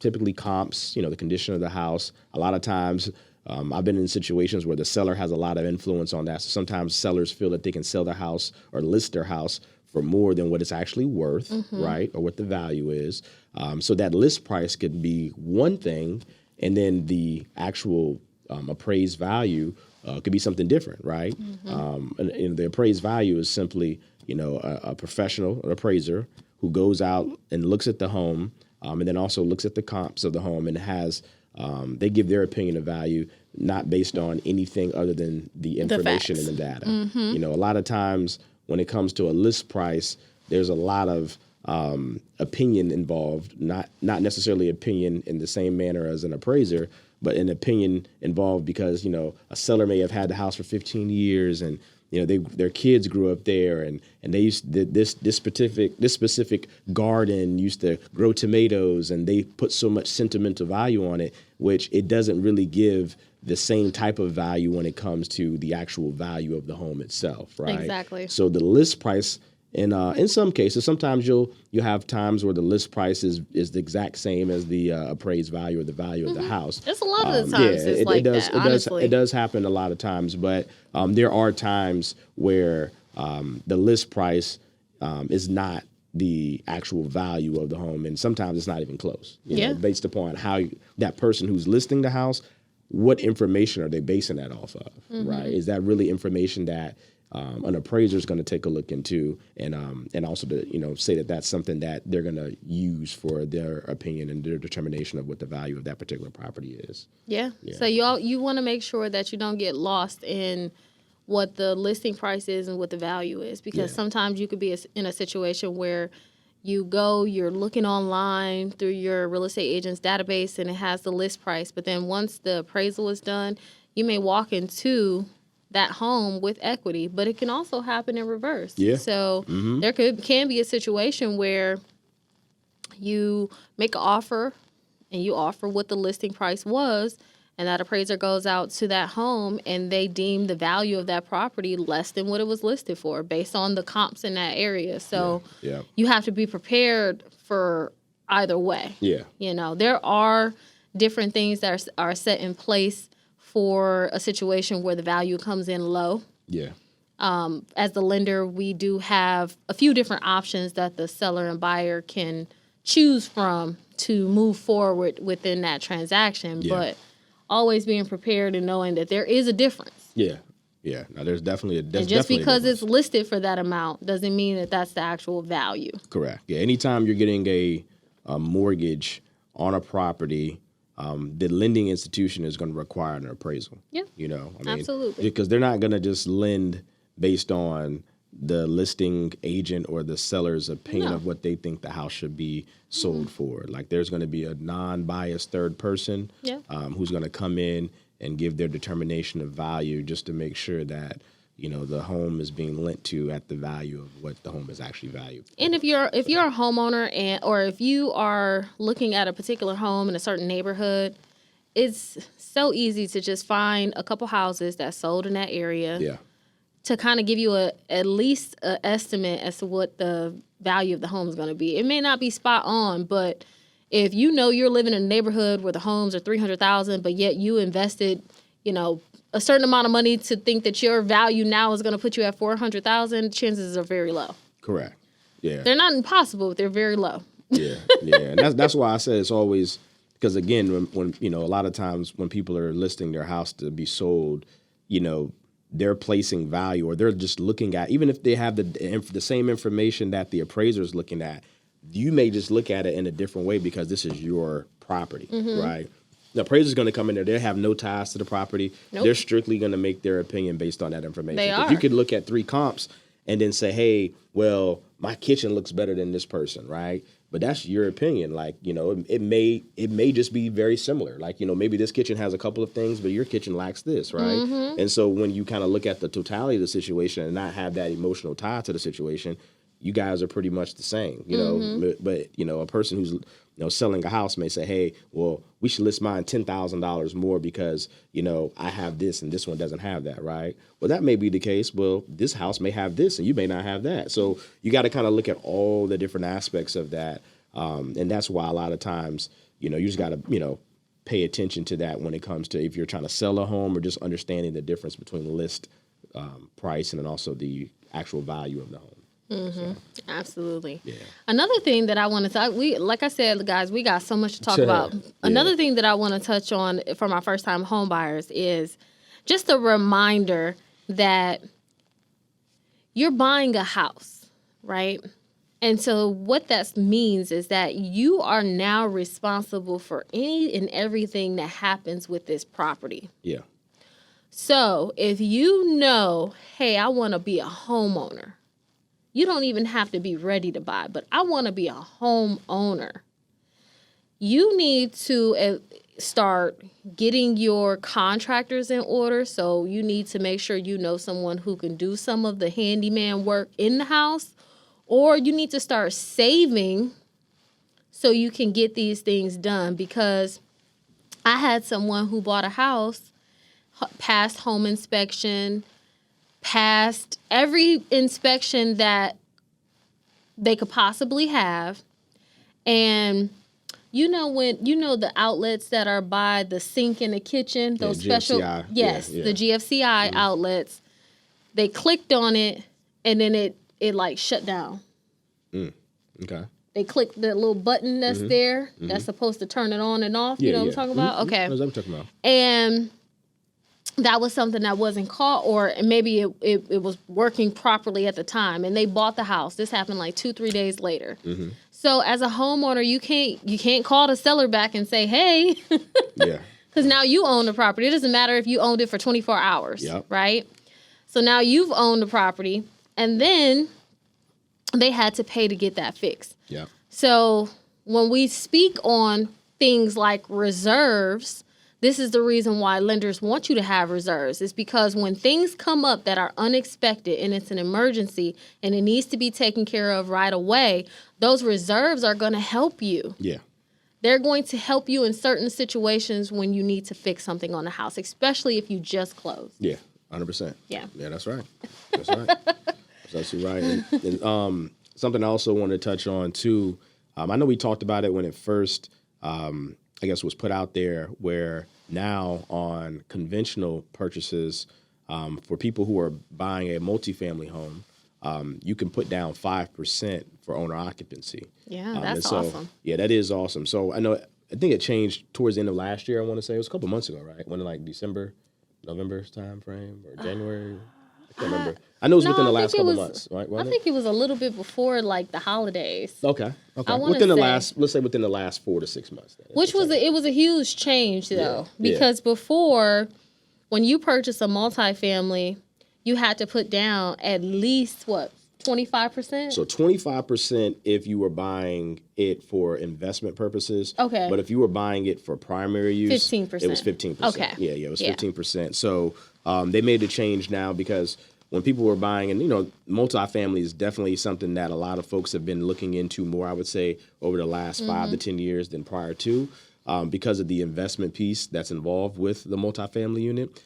typically comps, the condition of the house. A lot of times I've been in situations where the seller has a lot of influence on that. So sometimes sellers feel that they can sell their house or list their house for more than what it's actually worth, mm-hmm. right, or what the value is. So that list price could be one thing, and then the actual appraised value could be something different, right? Mm-hmm. And the appraised value is simply, a professional, an appraiser, who goes out and looks at the home, and then also looks at the comps of the home and has they give their opinion of value, not based on anything other than the information and the data. Mm-hmm. A lot of times when it comes to a list price, there's a lot of opinion involved, not necessarily opinion in the same manner as an appraiser, but an opinion involved because, a seller may have had the house for 15 years and, their kids grew up there and they used this specific garden used to grow tomatoes and they put so much sentimental value on it, which it doesn't really give the same type of value when it comes to the actual value of the home itself, right? Exactly. So the list price, in some cases, sometimes you'll have times where the list price is the exact same as the appraised value or the value mm-hmm. of the house. It's a lot of the times it's like that, honestly. It does happen a lot of times, but there are times where the list price is not the actual value of the home, and sometimes it's not even close. You know, based upon how that person who's listing the house, what information are they basing that off of, mm-hmm. right? Is that really information that an appraiser is going to take a look into, and also to say that that's something that they're going to use for their opinion and their determination of what the value of that particular property is. Yeah. So you want to make sure that you don't get lost in what the listing price is and what the value is, because sometimes you could be in a situation where you're looking online through your real estate agent's database and it has the list price, but then once the appraisal is done, you may walk into that home with equity, but it can also happen in reverse. Yeah. So mm-hmm. there can be a situation where you make an offer and you offer what the listing price was, and that appraiser goes out to that home and they deem the value of that property less than what it was listed for based on the comps in that area. So you have to be prepared for either way. Yeah. There are different things that are set in place for a situation where the value comes in low. Yeah. As the lender, we do have a few different options that the seller and buyer can choose from to move forward within that transaction. Yeah. But always being prepared and knowing that there is a difference. Yeah. Yeah. Now, there's definitely a difference. And just because it's listed for that amount doesn't mean that that's the actual value. Correct. Yeah. Anytime you're getting a mortgage on a property, the lending institution is going to require an appraisal. Yeah. Absolutely. Because they're not going to just lend based on the listing agent or the seller's opinion of what they think the house should be sold for. Like, there's going to be a non-biased third person who's going to come in and give their determination of value just to make sure that the home is being lent to at the value of what the home is actually valued for. And if you're a homeowner or if you are looking at a particular home in a certain neighborhood, it's so easy to just find a couple houses that sold in that area. Yeah. to kind of give you at least an estimate as to what the value of the home is going to be. It may not be spot on, but if you know you're living in a neighborhood where the homes are $300,000, but yet you invested, a certain amount of money to think that your value now is going to put you at $400,000, chances are very low. Correct. Yeah. They're not impossible, but they're very low. Yeah. And that's why I said it's always, because again, when a lot of times when people are listing their house to be sold, they're placing value, or they're just looking at, even if they have the same information that the appraiser is looking at, you may just look at it in a different way because this is your property, right? The appraiser's going to come in there. They have no ties to the property. Nope. They're strictly going to make their opinion based on that information. They are. You could look at 3 comps and then say, hey, well, my kitchen looks better than this person, right? But that's your opinion. Like, it may just be very similar. Like, maybe this kitchen has a couple of things, but your kitchen lacks this, right? And so when you kind of look at the totality of the situation and not have that emotional tie to the situation, you guys are pretty much the same, But a person who's selling a house may say, hey, well, we should list mine $10,000 more because I have this and this one doesn't have that, right? Well, that may be the case. Well, this house may have this and you may not have that. So you got to kind of look at all the different aspects of that, and that's why a lot of times you just got to pay attention to that when it comes to if you're trying to sell a home or just understanding the difference between the list price and then also the actual value of the home. So. Absolutely. Yeah. Another thing that I want to talk, like I said, guys, we got so much to talk about. Another thing that I want to touch on for my first time home buyers is just a reminder that you're buying a house, right? And so what that means is that you are now responsible for any and everything that happens with this property. Yeah. So if you know, hey, I want to be a homeowner. You don't even have to be ready to buy, but I want to be a homeowner. You need to start getting your contractors in order. So you need to make sure you know someone who can do some of the handyman work in the house, or you need to start saving so you can get these things done. Because I had someone who bought a house, passed home inspection, passed every inspection that they could possibly have. And the outlets that are by the sink in the kitchen, those special GFCI. The GFCI outlets, they clicked on it and then it like shut down. Okay. They clicked the little button that's there that's supposed to turn it on and off. You know what I'm talking about? Okay. That's what I'm talking about. And that was something that wasn't caught, or maybe it was working properly at the time, and they bought the house. This happened like 2-3 days later. So as a homeowner, you can't call the seller back and say, hey, because now you own the property. It doesn't matter if you owned it for 24 hours, right? So now you've owned the property, and then they had to pay to get that fixed. Yeah. So when we speak on things like reserves, this is the reason why lenders want you to have reserves. It's because when things come up that are unexpected and it's an emergency and it needs to be taken care of right away, those reserves are going to help you. Yeah. They're going to help you in certain situations when you need to fix something on the house, especially if you just closed. Yeah, 100%. Yeah. Yeah, that's right. That's right. That's absolutely right. And something I also want to touch on, too, I know we talked about it when it first I guess was put out there, where now on conventional purchases, for people who are buying a multifamily home, you can put down 5% for owner occupancy. Yeah, that's awesome. Yeah, that is awesome. So I think it changed towards the end of last year. I want to say it was a couple months ago, right? When like December, November time frame, or January. I can't remember. I know it was within the last couple months, right? I think it was a little bit before like the holidays. Okay. Let's say within the last 4 to 6 months. Then, it was a huge change though, because before, when you purchase a multifamily, you had to put down at least 25%? So 25% if you were buying it for investment purposes. Okay. But if you were buying it for primary use, 15%. It was 15%. Okay. Yeah, it was 15%. So they made a change now because when people were buying, and multifamily is definitely something that a lot of folks have been looking into more, I would say, over the last 5 to 10 years than prior to, because of the investment piece that's involved with the multifamily unit.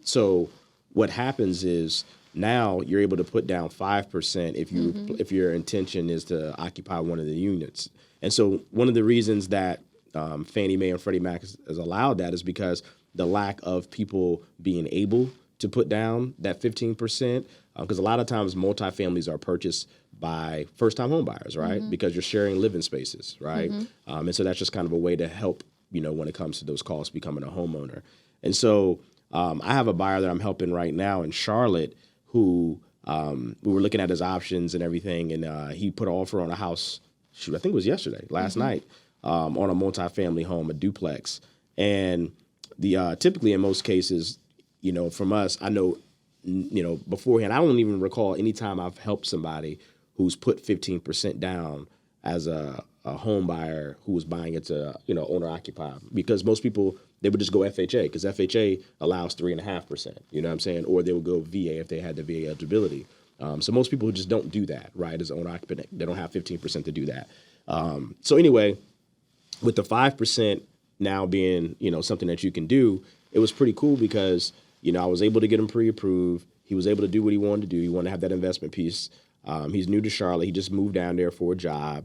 So what happens is now you're able to put down 5% if your intention is to occupy one of the units. And so one of the reasons that Fannie Mae and Freddie Mac has allowed that is because the lack of people being able to put down that 15%, because a lot of times multifamilies are purchased by first-time home buyers, right? Because you're sharing living spaces, right? And so that's just kind of a way to help, when it comes to those costs becoming a homeowner. And so I have a buyer that I'm helping right now in Charlotte who we were looking at his options and everything, and he put an offer on a house, I think it was yesterday, last night, on a multifamily home, a duplex. And the typically in most cases, from us, I know, beforehand, I don't even recall any time I've helped somebody who's put 15% down as a home buyer who was buying it to, owner occupied, because most people, they would just go FHA because FHA allows 3.5%, you know what I'm saying? Or they would go VA if they had the VA eligibility. So most people just don't do that, right? As owner occupant, they don't have 15% to do that. So anyway, with the 5% now being, something that you can do, it was pretty cool because, I was able to get him pre-approved. He was able to do what he wanted to do. He wanted to have that investment piece. He's new to Charlotte. He just moved down there for a job.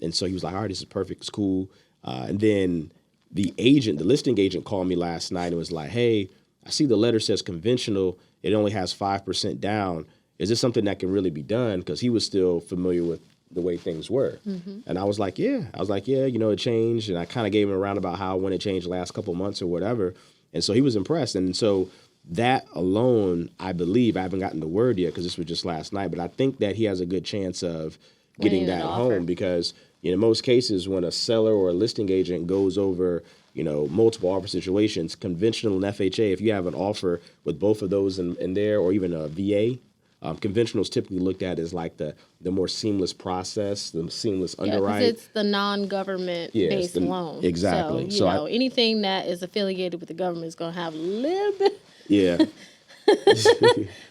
And so he was like, all right, this is perfect. It's cool. And then the listing agent called me last night and was like, hey, I see the letter says conventional. It only has 5% down. Is this something that can really be done? Because he was still familiar with the way things were. And I was like, yeah. It changed. And I kind of gave him a roundabout how when it changed the last couple months or whatever. And so he was impressed. And so that alone, I believe, I haven't gotten the word yet because this was just last night, but I think that he has a good chance of getting that home because, in most cases, when a seller or a listing agent goes over, multiple offer situations, conventional and FHA, if you have an offer with both of those in there or even a VA, conventional is typically looked at as like the more seamless process, the seamless underwrite. Because it's the non-government based loan. Exactly. So, anything that is affiliated with the government is going to have a little bit. Yeah.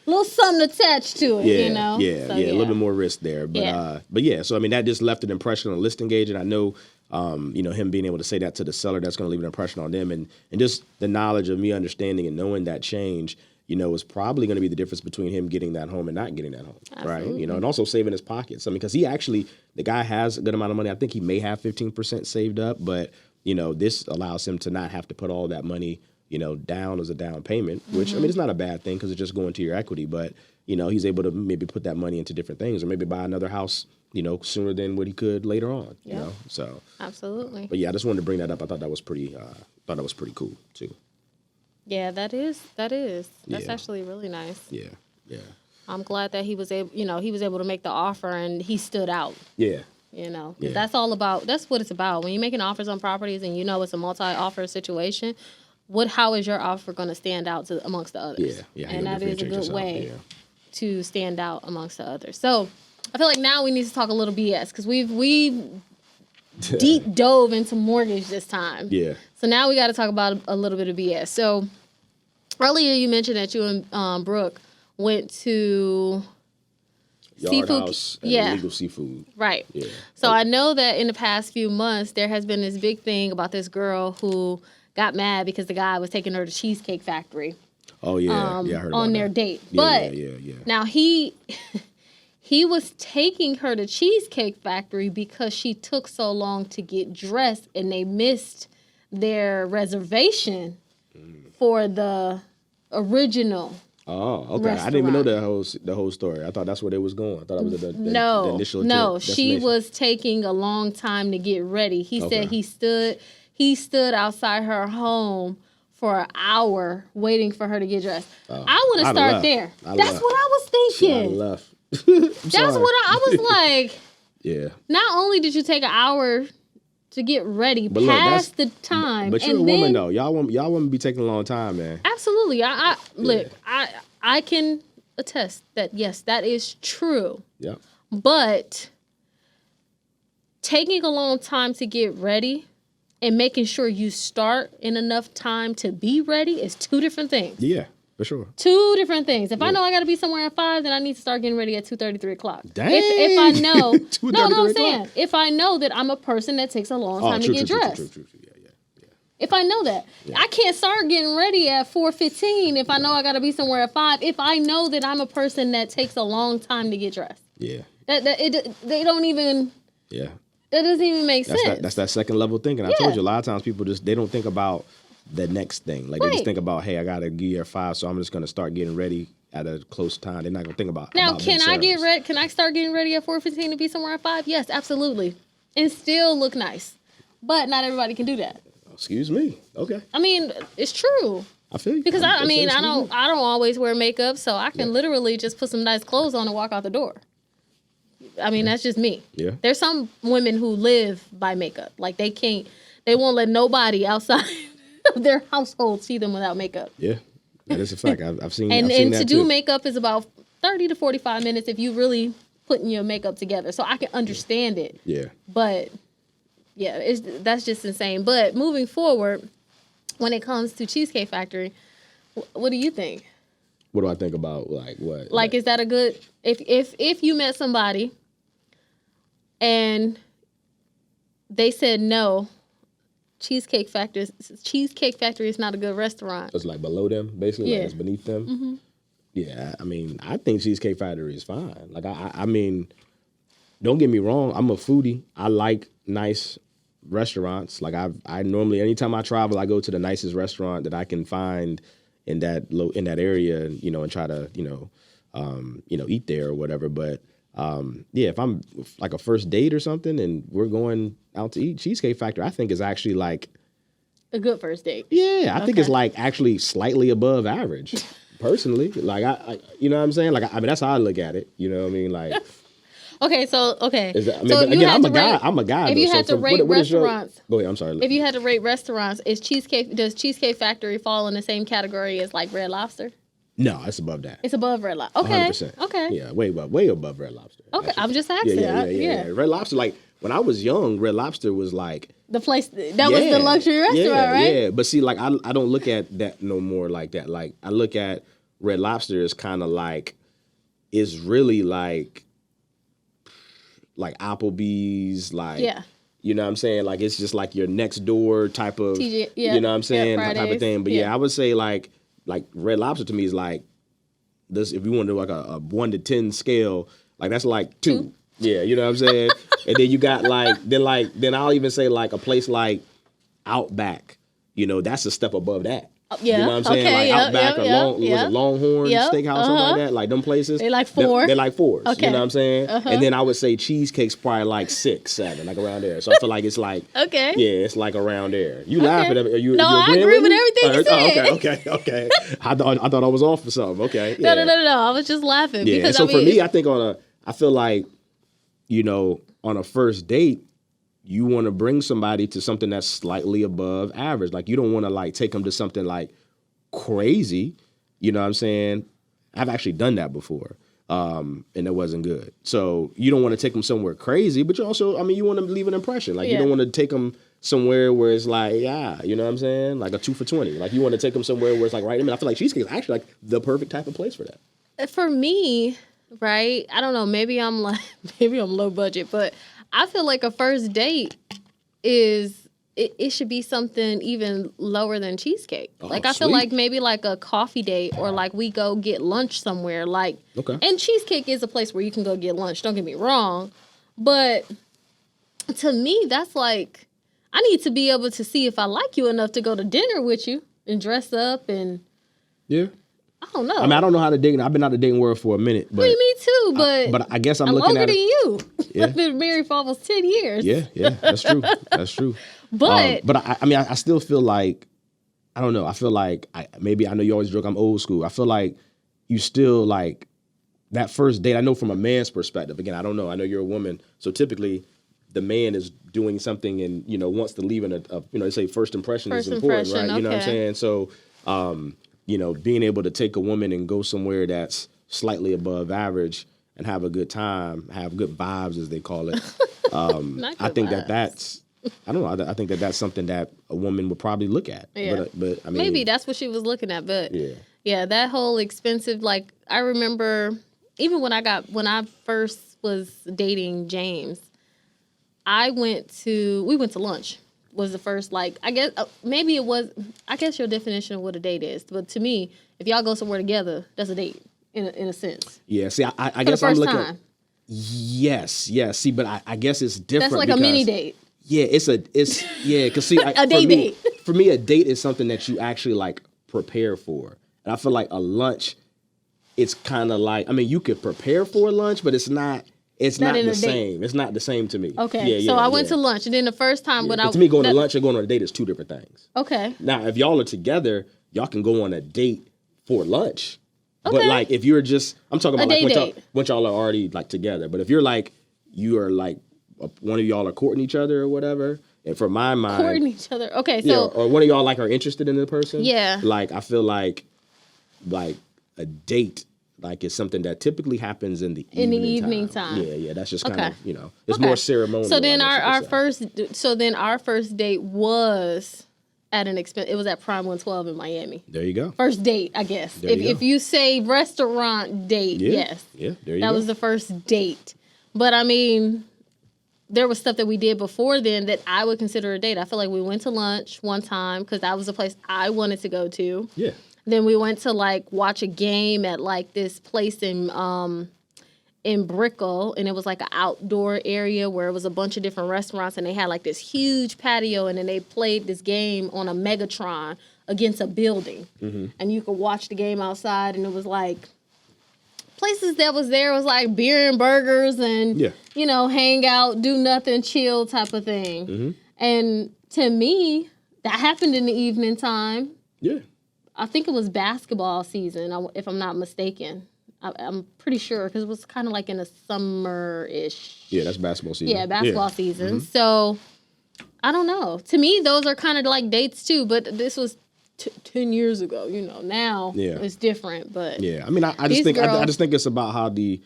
little something attached to it, Yeah, a little bit more risk there. But yeah, so I mean, that just left an impression on the listing agent. I know, him being able to say that to the seller, that's going to leave an impression on them. And just the knowledge of me understanding and knowing that change, is probably going to be the difference between him getting that home and not getting that home. Absolutely. Right? And also saving his pockets. I mean, because the guy has a good amount of money. I think he may have 15% saved up, but, this allows him to not have to put all that money down as a down payment, which, I mean, it's not a bad thing because it's just going to your equity, but, he's able to maybe put that money into different things or maybe buy another house, sooner than what he could later on, so. Absolutely. But yeah, I just wanted to bring that up. I thought that was pretty cool too. Yeah, that is. That's actually really nice. Yeah. I'm glad that he was able to make the offer and he stood out. Yeah. That's what it's about. When you're making offers on properties and it's a multi-offer situation, how is your offer going to stand out amongst the others? Yeah. And that is a good way to stand out amongst the others. So I feel like now we need to talk a little BS because we deep dove into mortgage this time. Yeah. So now we got to talk about a little bit of BS. So earlier you mentioned that you and Brooke went to Yard House and Illegal Seafood. Right. Yeah. So I know that in the past few months there has been this big thing about this girl who got mad because the guy was taking her to Cheesecake Factory. Oh yeah, I heard about on their date. But now he was taking her to Cheesecake Factory because she took so long to get dressed and they missed their reservation for the original. Oh, okay. Restaurant. I didn't even know the whole story. I thought that's where they was going. I thought it was the initial. No, she was taking a long time to get ready. He said he stood outside her home for an hour waiting for her to get dressed. I want to start there. That's what I was thinking. That's what I was like. Yeah. Not only did you take an hour to get ready past the time, but you're a woman though. Y'all wouldn't be taking a long time, man. Absolutely. I can attest that yes, that is true. Yeah. But taking a long time to get ready and making sure you start in enough time to be ready is two different things. Yeah, for sure. Two different things. If I know I got to be somewhere at 5, then I need to start getting ready at 2:30, 3 o'clock. Dang. If I know, no, I'm saying. If I know that I'm a person that takes a long time to get dressed. True. Yeah. If I know that. Yeah. I can't start getting ready at 4:15 if I know I got to be somewhere at 5. If I know that I'm a person that takes a long time to get dressed. Yeah. They don't even... Yeah. That doesn't even make sense. That's that second level thinking. I told you, a lot of times people they don't think about the next thing. Like, they just think about, hey, I got to get here at 5, so I'm just going to start getting ready at a close time. They're not going to think about now, can I get ready? Can I start getting ready at 4:15 to be somewhere at 5? Yes, absolutely. And still look nice. But not everybody can do that. Excuse me. Okay. I mean, it's true. I feel you. Because I don't always wear makeup, so I can literally just put some nice clothes on and walk out the door. I mean, that's just me. Yeah. There's some women who live by makeup. Like, they won't let nobody outside of their household see them without makeup. Yeah. That is a fact. I've seen and I've seen to that do too. makeup is about 30 to 45 minutes if you really putting your makeup together. So I can understand it. Yeah. But yeah, that's just insane. But moving forward, when it comes to Cheesecake Factory, what do you think? What do I think about, like, what? Like, is that a good... If you met somebody and they said no, Cheesecake Factory is not a good restaurant. It's like below them, basically? Yeah. Like it's beneath them? Mm-hmm. Yeah, I mean, I think Cheesecake Factory is fine. Like, I mean, don't get me wrong. I'm a foodie. I like nice restaurants. Like, I normally, anytime I travel, I go to the nicest restaurant that I can find in that area, you know, and try to, eat there or whatever. But if I'm like a first date or something and we're going out to eat, Cheesecake Factory, I think is actually like a good first date. Yeah, I think it's like actually slightly above average. Personally, like I, you know what I'm saying? Like, I mean, that's how I look at it. You know what I mean? Like. Okay. So I'm a guy. If you had to rate restaurants, go ahead. I'm sorry. If you had to rate restaurants, does Cheesecake Factory fall in the same category as like Red Lobster? No, it's above that. It's above Red Lobster. Okay. 100%. Okay. Yeah, way above Red Lobster. Okay, actually. I'm just asking. Yeah. Red Lobster, like when I was young, Red Lobster was like the place that was the luxury restaurant, right? Yeah, but see, like I don't look at that no more like that. Like I look at Red Lobster as kind of like it's really like Applebee's, like you know what I'm saying? Like it's just like your next door type of you know what I'm saying, type of thing. But yeah, I would say like Red Lobster to me is like this. If you want to do like a 1 to 10 scale, like that's like 2. Yeah, you know what I'm saying. And then you got then I'll even say like a place like Outback. You know, that's a step above that. Yeah. You know what I'm saying? Okay, like Outback or Longhorn Steakhouse, something like that. Like them places. They like 4. They're like 4s. Okay. You know what I'm saying? And then I would say Cheesecake's probably like 6, 7, like around there. So I feel like it's like okay. Yeah, it's like around there. You laughing at it? No, I agree with everything you Oh, said. okay. I thought I was off for something. Okay. Yeah. No. I was just laughing. Yeah. Because, so for me, I think I feel like, you know, on a first date, you want to bring somebody to something that's slightly above average. Like you don't want to like take them to something like crazy. You know what I'm saying? I've actually done that before. And it wasn't good. So you don't want to take them somewhere crazy, but you also, I mean, you want to leave an impression. Like you don't want to take them somewhere where it's like, you know what I'm saying? Like a 2 for 20. Like you want to take them somewhere where it's like, right? I mean, I feel like Cheesecake is actually like the perfect type of place for that. For me, right? I don't know. Maybe I'm low budget, but I feel like a first date it should be something even lower than cheesecake. Oh, like I feel like maybe like a coffee date or like we go get lunch somewhere. Like and Cheesecake is a place where you can go get lunch. Don't get me wrong, but to me that's like I need to be able to see if I like you enough to go to dinner with you and dress up and I don't know. I mean, I don't know how to date. I've been out the dating world for a minute. But me too, but I guess I'm looking at longer than you. Yeah. I've been married for almost 10 years. Yeah, that's true. That's true. But I mean, I still feel like, I don't know. I feel like I know you always joke I'm old school. I feel like you still like that first date. I know from a man's perspective. Again, I don't know. I know you're a woman, so typically the man is doing something and wants to leave in a they say first impression is important, right? You know what I'm saying? So being able to take a woman and go somewhere that's slightly above average and have a good time, have good vibes as they call it. I think that's. I don't know. I think that that's something that a woman would probably look at. Yeah. But I mean, maybe that's what she was looking at. But yeah, that whole expensive. Like I remember, even when I first was dating James, we went to lunch. was the first, like, I guess, maybe it was, I guess your definition of what a date is. But to me, if y'all go somewhere together, that's a date in a sense. Yeah, see, I guess I'm looking at, yes. See, but I guess it's different. That's like a mini date. Yeah, because see, a date. For me, a date is something that you actually like prepare for. And I feel like a lunch, it's kind of like, I mean, you could prepare for a lunch, but it's not the same. It's not the same to me. Okay, so I went to lunch, and then the first time when to me, going to lunch and going on a date is two different things. Okay. Now, if y'all are together, y'all can go on a date for lunch. Okay. But like, if you're just, I'm talking about like when y'all are already like together. But if you're like, you are like, one of y'all are courting each other or whatever. And for my mind, courting each other. Okay, so or one of y'all like are interested in the person. Yeah. Like I feel like a date like it's something that typically happens in the evening time. Yeah. That's just kind of it's more ceremonial. So then our first date was at an expense. It was at Prime 112 in Miami. There you go. First date, I guess. If you say restaurant date, yes. Yeah, there you go. That was the first date. But I mean, there was stuff that we did before then that I would consider a date. I feel like we went to lunch one time because that was the place I wanted to go to. Yeah. Then we went to like watch a game at like this place in Brickell, and it was like an outdoor area where it was a bunch of different restaurants, and they had like this huge patio, and then they played this game on a Megatron against a building, and you could watch the game outside, and it was like places that was there was like beer and burgers and hang out, do nothing, chill type of thing. And to me, that happened in the evening time. Yeah. I think it was basketball season, if I'm not mistaken. I'm pretty sure because it was kind of like in the summer-ish. Yeah, that's basketball season. Yeah, basketball season. So, I don't know. To me, those are kind of like dates too, but this was 10 years ago. Now it's different. But yeah, I mean, I just think it's about how the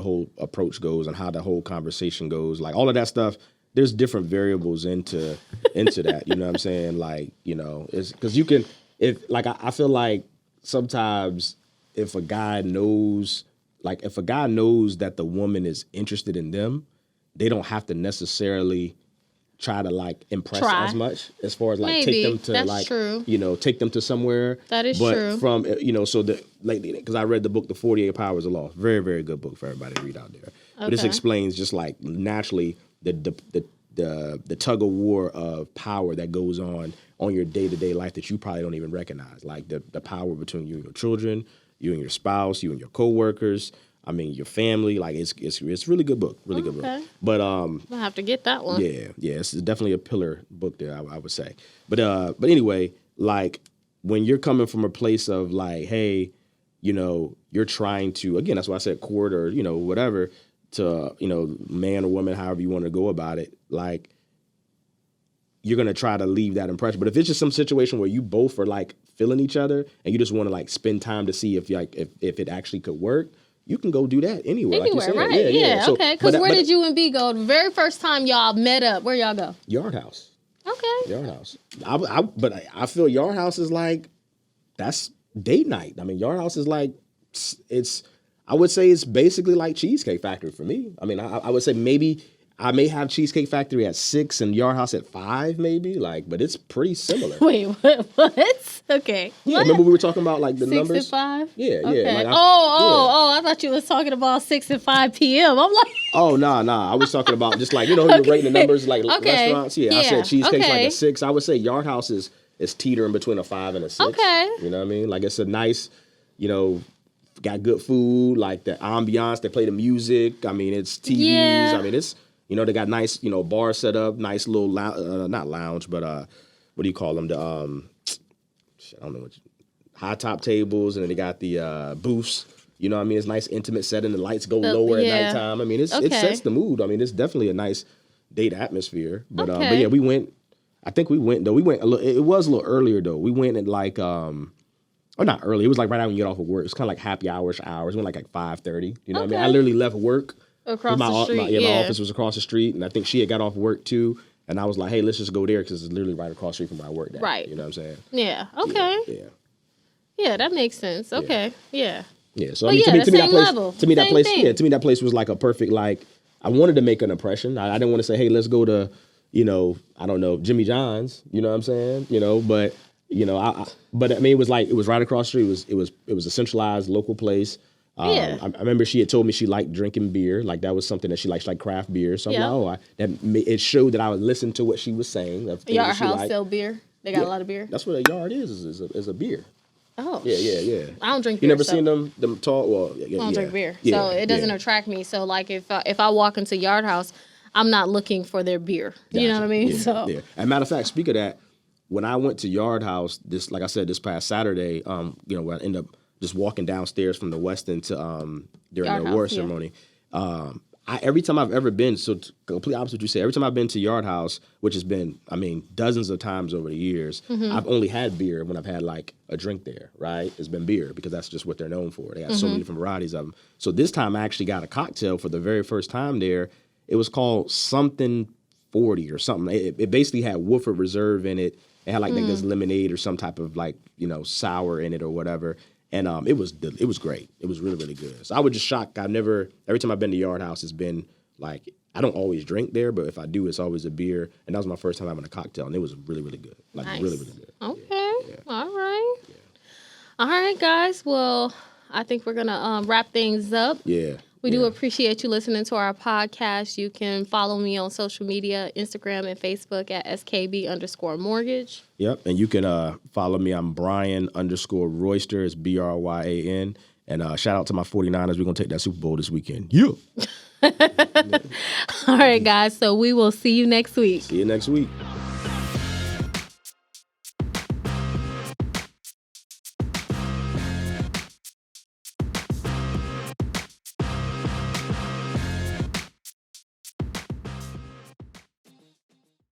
whole approach goes and how the whole conversation goes. Like all of that stuff. There's different variables into that. You know what I'm saying? Like, it's because you can, I feel like sometimes if a guy knows that the woman is interested in them, they don't have to necessarily try to like impress as much as far as like take them to take them to somewhere. That is But true. from, so lately, because I read the book, The 48 Powers of Law, very, very good book for everybody to read out there. Okay. But this explains just like naturally the tug of war of power that goes on your day-to-day life that you probably don't even recognize, like the power between you and your children, you and your spouse, you and your coworkers, I mean your family. Like it's a really good book, good book. But I'll have to get that one. Yeah, it's definitely a pillar book there, I would say. But anyway, like when you're coming from a place of like, hey, you're trying to, again, that's why I said court or whatever, to, man or woman, however you want to go about it, like, you're going to try to leave that impression. But if it's just some situation where you both are, like, feeling each other and you just want to, like, spend time to see if it actually could work, you can go do that anywhere. Like you said. Right? Yeah. So, okay. Because where did you and B go? The very first time y'all met up, where y'all go? Yard House. Okay. Yard House. But I feel Yard House is, like, that's date night. I mean, Yard House is, like, I would say it's basically like Cheesecake Factory for me. I mean, I would say maybe I may have Cheesecake Factory at 6 and Yard House at 5, maybe. Like, but it's pretty similar. Wait, what? Okay. Yeah, what? Remember we were talking about like the 6 numbers? 6 and 5? Yeah, okay. yeah. Like I thought you was talking about 6 and 5 p.m. I'm like, oh nah. I was talking about just like you were rating the numbers like restaurants. Yeah, I said Cheesecake's like a 6. I would say Yard House is teetering between a 5 and a 6. Okay. You know what I mean? Like it's a nice, got good food, like the ambiance, they play the music. I mean, it's TVs. Yeah. I mean, it's, they got nice, bar set up, nice little, not lounge, but what do you call them? The, I don't know high top tables, and then they got the booths. You know what I mean? It's nice intimate setting. The lights go lower at nighttime. I mean, it sets the mood. I mean, it's definitely a nice date atmosphere. But yeah, we went, though. We went, it was a little earlier, though. We went at like, or not early. It was like right after you get off of work. It's kind of like happy hours. We went like 5:30. You know what I mean? I literally left work. Across the street. My office was across the street. And I think she had got off work too. And I was like, hey, let's just go there because it's literally right across the street from where I work at. Right. You know what I'm saying? Yeah. Okay. Yeah. Yeah, that makes sense. Okay. Yeah. Yeah. So I mean, to me that place was like a perfect, like, I wanted to make an impression. I didn't want to say, hey, let's go to I don't know, Jimmy John's, you know what I'm saying? But but I mean, it was right across the street. It was a centralized local place. I remember she had told me she liked drinking beer. Like that was something that she likes, like craft beer. So I'm like, it showed that I would listen to what she was saying. Yard House sell beer. They got a lot of beer. That's what a yard is a beer. Oh. Yeah. I don't drink beer. You never seen them talk? Well, I don't drink beer. So it doesn't attract me. So like if I walk into Yard House, I'm not looking for their beer. Gotcha. You know what I mean? Yeah. As a matter of fact, speak of that, when I went to Yard House, like I said, this past Saturday, when I ended up just walking downstairs from the Westin to during the award ceremony. Every time I've ever been, so complete opposite what you say, every time I've been to Yard House, which has been, dozens of times over the years, I've only had beer when I've had like a drink there, right? It's been beer because that's just what they're known for. They have so many different varieties of them. So this time I actually got a cocktail for the very first time there. It was called something 40 or something. It basically had Woodford Reserve in it. It had like this lemonade or some type of like, sour in it or whatever. And it was great. It was really, really good. So I was just shocked. Every time I've been to Yard House, it's been like, I don't always drink there, but if I do, it's always a beer. And that was my first time having a cocktail, and it was really, really good. Like, nice. Really, really good. Okay. Yeah. All right. Yeah. All right, guys. Well, I think we're going to wrap things up. Yeah. We do appreciate you listening to our podcast. You can follow me on social media, Instagram and Facebook at SKB_mortgage. Yep. And you can follow me. I'm Bryan_Royster. It's BRYAN. And shout out to my 49ers. We're going to take that Super Bowl this weekend. Yeah. All right, guys. So we will see you next week. See you next week.